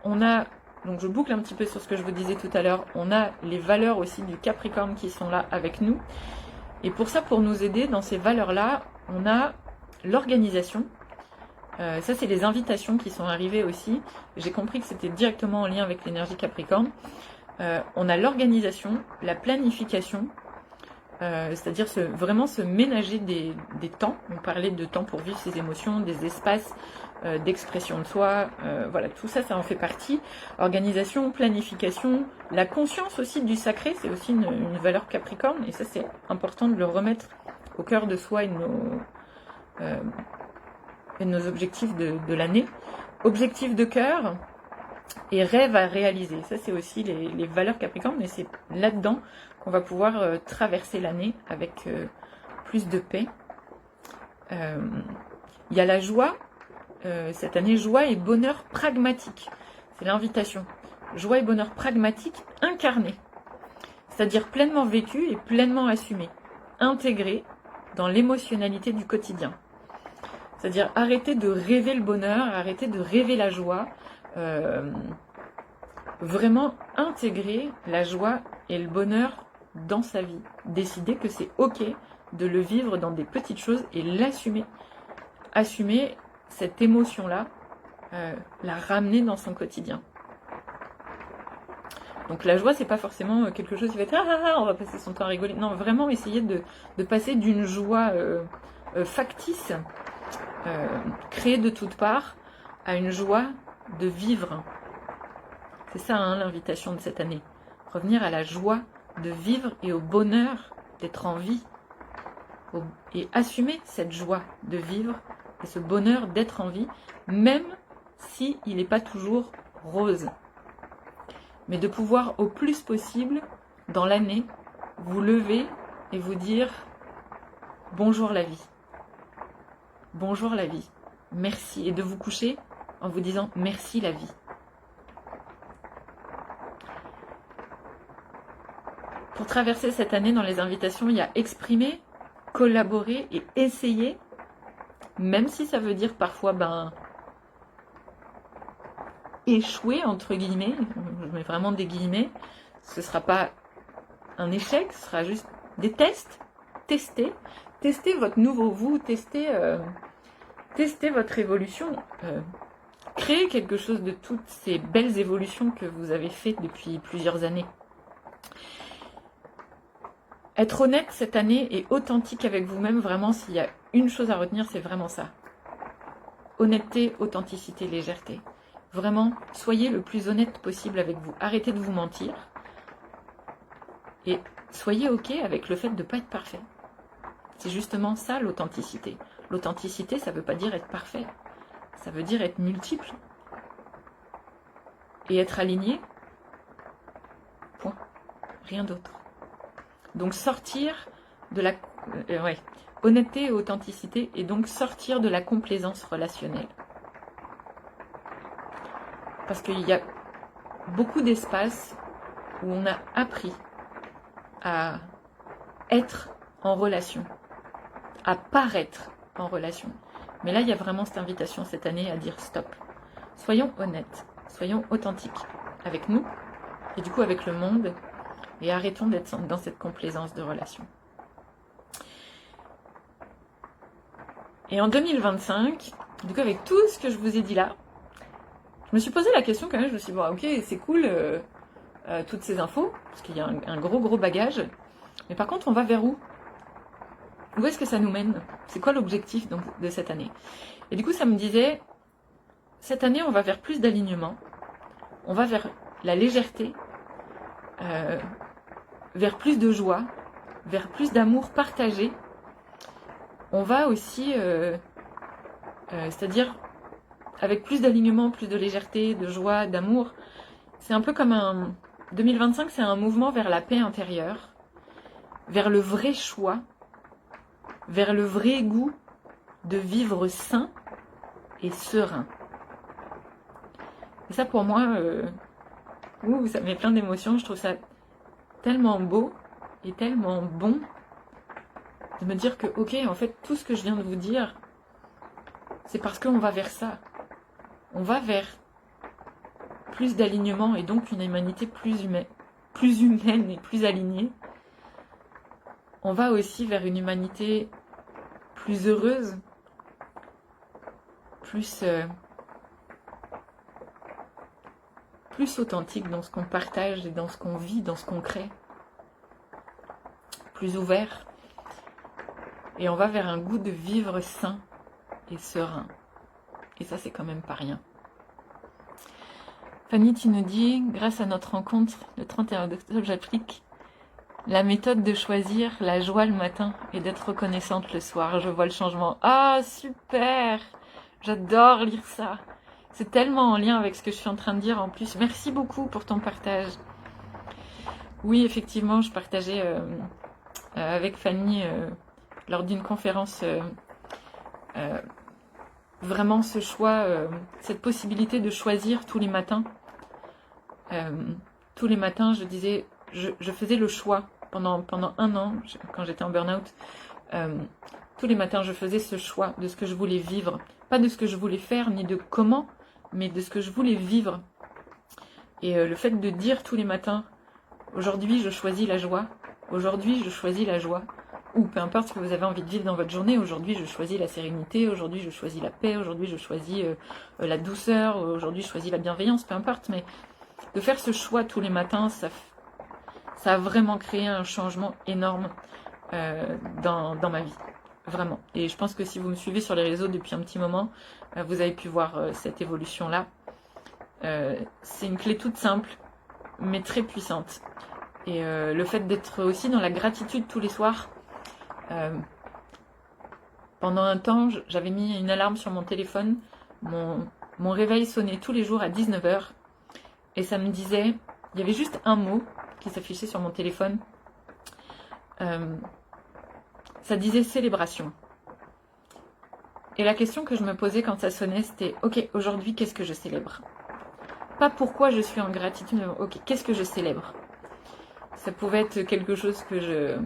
on a, donc je boucle un petit peu sur ce que je vous disais tout à l'heure, on a les valeurs aussi du Capricorne qui sont là avec nous. Et pour ça, pour nous aider dans ces valeurs-là, on a l'organisation. Ça, c'est les invitations qui sont arrivées aussi. J'ai compris que c'était directement en lien avec l'énergie Capricorne. On a l'organisation, la planification, c'est-à-dire vraiment se ménager des temps. On parlait de temps pour vivre ses émotions, des espaces d'expression de soi, voilà, tout ça, ça en fait partie. Organisation, planification, la conscience aussi du sacré, c'est aussi une valeur Capricorne, et ça c'est important de le remettre au cœur de soi et de nos objectifs de l'année. Objectifs de cœur et rêve à réaliser, ça c'est aussi les valeurs Capricorne, mais c'est là-dedans qu'on va pouvoir traverser l'année avec plus de paix. Il y a la joie, cette année, joie et bonheur pragmatique. C'est l'invitation. Joie et bonheur pragmatique incarné. C'est-à-dire pleinement vécu et pleinement assumé. Intégré dans l'émotionnalité du quotidien. C'est-à-dire arrêter de rêver le bonheur, arrêter de rêver la joie. Vraiment intégrer la joie et le bonheur dans sa vie. Décider que c'est ok de le vivre dans des petites choses et l'assumer. Assumer cette émotion-là, la ramener dans son quotidien. Donc la joie, c'est pas forcément quelque chose qui va être on va passer son temps à rigoler. Non, vraiment essayer de passer d'une joie factice, créée de toutes parts, à une joie de vivre. C'est ça l'invitation de cette année. Revenir à la joie de vivre et au bonheur d'être en vie. Et assumer cette joie de vivre et ce bonheur d'être en vie, même si il n'est pas toujours rose. Mais de pouvoir au plus possible, dans l'année, vous lever et vous dire « Bonjour la vie ». Bonjour la vie. Merci. Et de vous coucher en vous disant « Merci la vie ». Pour traverser cette année dans les invitations, il y a exprimer, collaborer et essayer, même si ça veut dire parfois échouer entre guillemets, je mets vraiment des guillemets, ce ne sera pas un échec, ce sera juste des tests, tester votre nouveau vous, tester testez votre évolution. Créez quelque chose de toutes ces belles évolutions que vous avez faites depuis plusieurs années. Être honnête cette année et authentique avec vous-même, vraiment, s'il y a une chose à retenir, c'est vraiment ça. Honnêteté, authenticité, légèreté. Vraiment, soyez le plus honnête possible avec vous. Arrêtez de vous mentir. Et soyez OK avec le fait de ne pas être parfait. C'est justement ça l'authenticité. L'authenticité, ça ne veut pas dire être parfait. Ça veut dire être multiple. Et être aligné. Point. Rien d'autre. Donc sortir de la... honnêteté et authenticité, et donc sortir de la complaisance relationnelle. Parce qu'il y a beaucoup d'espaces où on a appris à être en relation, à paraître en relation. Mais là, il y a vraiment cette invitation cette année à dire stop. Soyons honnêtes, soyons authentiques avec nous, et du coup avec le monde, et arrêtons d'être dans cette complaisance de relation. Et en 2025, du coup avec tout ce que je vous ai dit là, je me suis posé la question quand même, je me suis dit, bon, ok, c'est cool, toutes ces infos, parce qu'il y a un gros bagage, mais par contre, on va vers où? Où est-ce que ça nous mène? C'est quoi l'objectif de cette année? Et du coup, ça me disait, cette année, on va vers plus d'alignement, on va vers la légèreté, vers plus de joie, vers plus d'amour partagé. On va aussi, c'est-à-dire avec plus d'alignement, plus de légèreté, de joie, d'amour. C'est un peu comme un... 2025, c'est un mouvement vers la paix intérieure, vers le vrai choix, vers le vrai goût de vivre sain et serein. Et ça, pour moi, ça met plein d'émotions. Je trouve ça tellement beau et tellement bon de me dire que, ok, en fait, tout ce que je viens de vous dire, c'est parce qu'on va vers ça. On va vers plus d'alignement et donc une humanité plus humaine et plus alignée. On va aussi vers une humanité plus heureuse, plus authentique dans ce qu'on partage et dans ce qu'on vit, dans ce qu'on crée. Plus ouvert. Et on va vers un goût de vivre sain et serein. Et ça, c'est quand même pas rien. Fanny, tu nous dis, grâce à notre rencontre le 31 octobre, j'applique la méthode de choisir la joie le matin et d'être reconnaissante le soir. Je vois le changement. Ah, super! J'adore lire ça. C'est tellement en lien avec ce que je suis en train de dire en plus. Merci beaucoup pour ton partage. Oui, effectivement, je partageais avec Fanny lors d'une conférence vraiment ce choix, cette possibilité de choisir tous les matins. Tous les matins, je disais, je faisais le choix pendant un an, quand j'étais en burn-out. Tous les matins, je faisais ce choix de ce que je voulais vivre. Pas de ce que je voulais faire, ni de comment, mais de ce que je voulais vivre. Et le fait de dire tous les matins, aujourd'hui je choisis la joie, aujourd'hui je choisis la joie, ou peu importe ce que vous avez envie de vivre dans votre journée, aujourd'hui je choisis la sérénité, aujourd'hui je choisis la paix, aujourd'hui je choisis la douceur, aujourd'hui je choisis la bienveillance, peu importe, mais de faire ce choix tous les matins, ça a vraiment créé un changement énorme dans ma vie. Vraiment. Et je pense que si vous me suivez sur les réseaux depuis un petit moment, vous avez pu voir cette évolution-là. C'est une clé toute simple, mais très puissante. Et le fait d'être aussi dans la gratitude tous les soirs. Pendant un temps, j'avais mis une alarme sur mon téléphone. Mon réveil sonnait tous les jours à 19h. Et ça me disait, il y avait juste un mot qui s'affichait sur mon téléphone. Ça disait célébration. Et la question que je me posais quand ça sonnait, c'était, ok, aujourd'hui, qu'est-ce que je célèbre? Pas pourquoi je suis en gratitude, mais ok, qu'est-ce que je célèbre? Ça pouvait être quelque chose que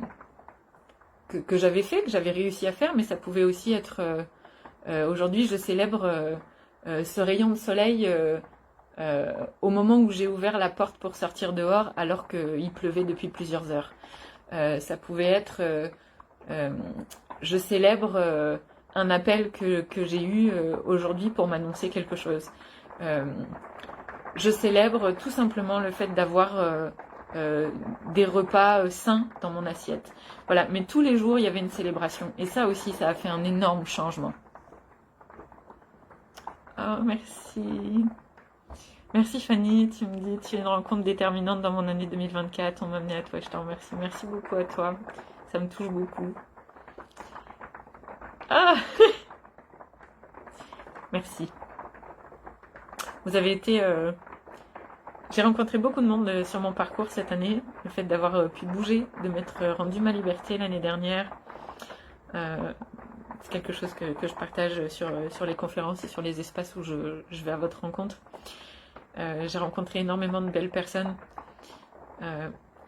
j'avais fait, que j'avais réussi à faire, mais ça pouvait aussi être, aujourd'hui, je célèbre ce rayon de soleil au moment où j'ai ouvert la porte pour sortir dehors, alors qu'il pleuvait depuis plusieurs heures. Ça pouvait être... je célèbre un appel que j'ai eu aujourd'hui pour m'annoncer quelque chose. Je célèbre tout simplement le fait d'avoir des repas sains dans mon assiette. Voilà, mais tous les jours, il y avait une célébration. Et ça aussi, ça a fait un énorme changement. Oh, merci. Merci Fanny, tu me dis, tu es une rencontre déterminante dans mon année 2024, on m'a amené à toi, je t'en remercie. Merci beaucoup à toi, ça me touche beaucoup. Ah Merci. Vous avez été... J'ai rencontré beaucoup de monde sur mon parcours cette année. Le fait d'avoir pu bouger, de m'être rendu ma liberté l'année dernière, c'est quelque chose que je partage sur les conférences et sur les espaces où je vais à votre rencontre. J'ai rencontré énormément de belles personnes.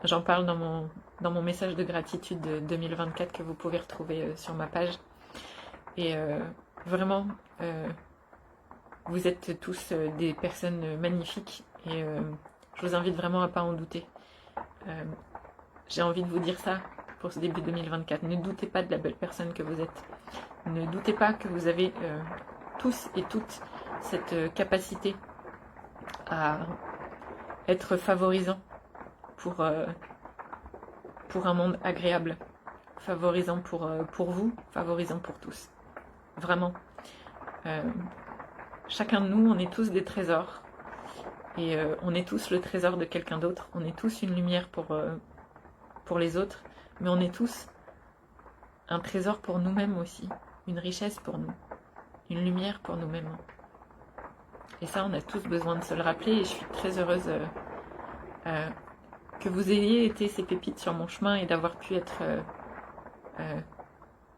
J'en parle dans mon message de gratitude de 2024 que vous pouvez retrouver sur ma page. Et vraiment, vous êtes tous des personnes magnifiques et je vous invite vraiment à pas en douter. J'ai envie de vous dire ça pour ce début 2024. Ne doutez pas de la belle personne que vous êtes. Ne doutez pas que vous avez tous et toutes cette capacité à être favorisant pour un monde agréable, favorisant pour vous, favorisant pour tous. Vraiment. Chacun de nous, on est tous des trésors. Et on est tous le trésor de quelqu'un d'autre. On est tous une lumière pour les autres. Mais on est tous un trésor pour nous-mêmes aussi. Une richesse pour nous. Une lumière pour nous-mêmes. Et ça, on a tous besoin de se le rappeler. Et je suis très heureuse que vous ayez été ces pépites sur mon chemin et d'avoir pu être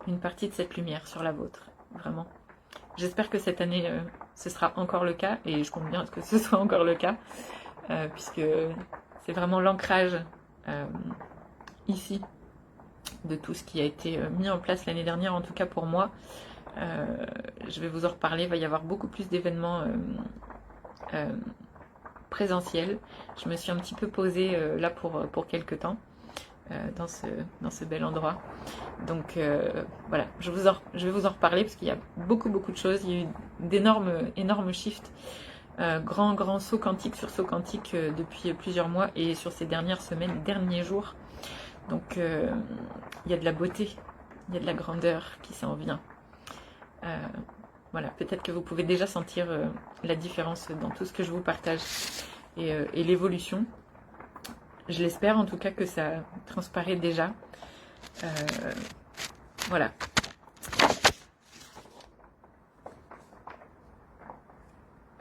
une partie de cette lumière sur la vôtre. Vraiment. J'espère que cette année, ce sera encore le cas. Et je compte bien à ce que ce soit encore le cas. Puisque c'est vraiment l'ancrage ici de tout ce qui a été mis en place l'année dernière, en tout cas pour moi. Je vais vous en reparler, il va y avoir beaucoup plus d'événements présentiels. Je me suis un petit peu posée là pour quelques temps dans ce bel endroit. Donc voilà, je vais vous en reparler parce qu'il y a beaucoup de choses. Il y a eu d'énormes shifts, grand saut quantique sur saut quantique depuis plusieurs mois et sur ces dernières semaines, derniers jours. Donc il y a de la beauté, il y a de la grandeur qui s'en vient. Voilà, peut-être que vous pouvez déjà sentir la différence dans tout ce que je vous partage et l'évolution. Je l'espère en tout cas que ça transparaît déjà. Voilà.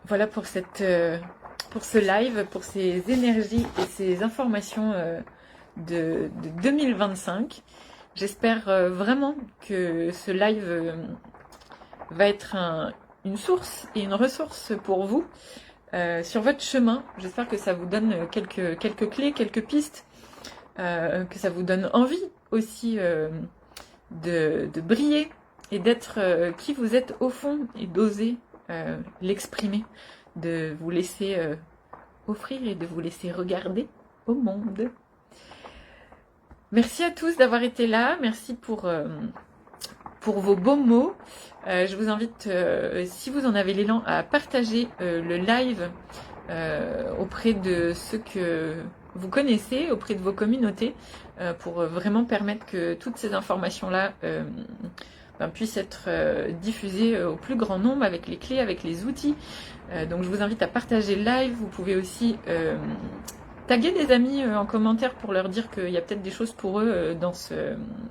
Voilà pour ce live, pour ces énergies et ces informations de 2025. J'espère vraiment que ce live va être une source et une ressource pour vous sur votre chemin. J'espère que ça vous donne quelques clés, quelques pistes, que ça vous donne envie aussi de briller et d'être qui vous êtes au fond et d'oser l'exprimer, de vous laisser offrir et de vous laisser regarder au monde. Merci à tous d'avoir été là, merci pour vos beaux mots. Je vous invite, si vous en avez l'élan, à partager le live auprès de ceux que vous connaissez, auprès de vos communautés, pour vraiment permettre que toutes ces informations-là puissent être diffusées au plus grand nombre avec les clés, avec les outils. Donc je vous invite à partager le live. Vous pouvez aussi taguer des amis en commentaire pour leur dire qu'il y a peut-être des choses pour eux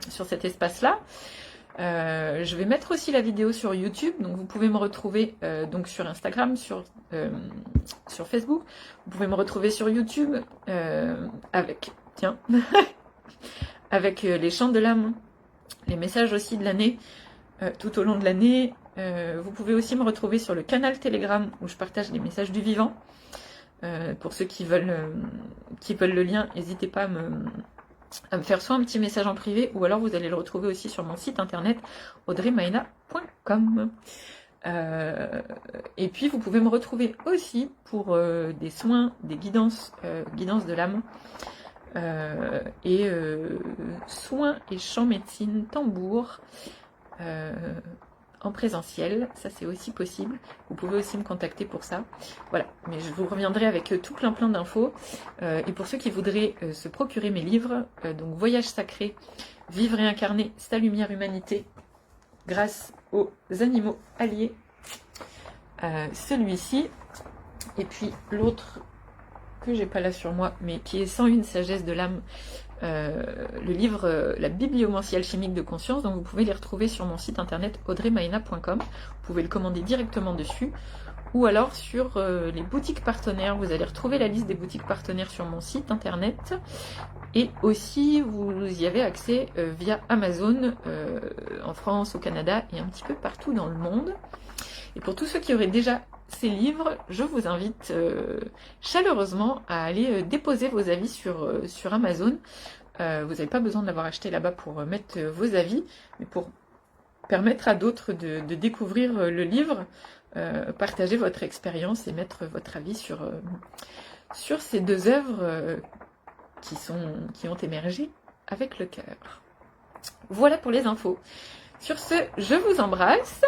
sur cet espace-là. Je vais mettre aussi la vidéo sur YouTube, donc vous pouvez me retrouver donc sur Instagram, sur Facebook. Vous pouvez me retrouver sur YouTube avec les chants de l'âme, les messages aussi de l'année, tout au long de l'année. Vous pouvez aussi me retrouver sur le canal Telegram où je partage les messages du vivant. Pour ceux qui veulent le lien, n'hésitez pas à me faire soit un petit message en privé, ou alors vous allez le retrouver aussi sur mon site internet audreymaina.com. Et puis vous pouvez me retrouver aussi pour des soins, des guidances de l'âme, et soins et chants médecine tambour, en présentiel, ça c'est aussi possible. Vous pouvez aussi me contacter pour ça. Voilà, mais je vous reviendrai avec tout plein d'infos. Et pour ceux qui voudraient se procurer mes livres, donc Voyage sacré, Vivre et incarner sa lumière humanité grâce aux animaux alliés, celui-ci, et puis l'autre que j'ai pas là sur moi, mais qui est 101 sagesse de l'âme, le livre La bibliomancie alchimique de conscience, donc vous pouvez les retrouver sur mon site internet audreymaena.com. Vous pouvez le commander directement dessus, ou alors sur les boutiques partenaires. Vous allez retrouver la liste des boutiques partenaires sur mon site internet, et aussi vous y avez accès via Amazon en France, au Canada et un petit peu partout dans le monde. Et pour tous ceux qui auraient déjà ces livres, je vous invite chaleureusement à aller déposer vos avis sur Amazon. Vous n'avez pas besoin de l'avoir acheté là-bas pour mettre vos avis, mais pour permettre à d'autres de découvrir le livre, partager votre expérience et mettre votre avis sur ces deux œuvres qui ont émergé avec le cœur. Voilà pour les infos. Sur ce, je vous embrasse.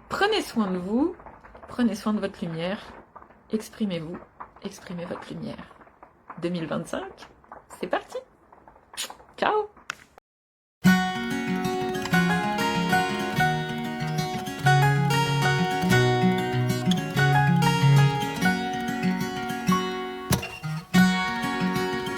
Prenez soin de vous. Prenez soin de votre lumière. Exprimez-vous. Exprimez votre lumière. 2025, c'est parti!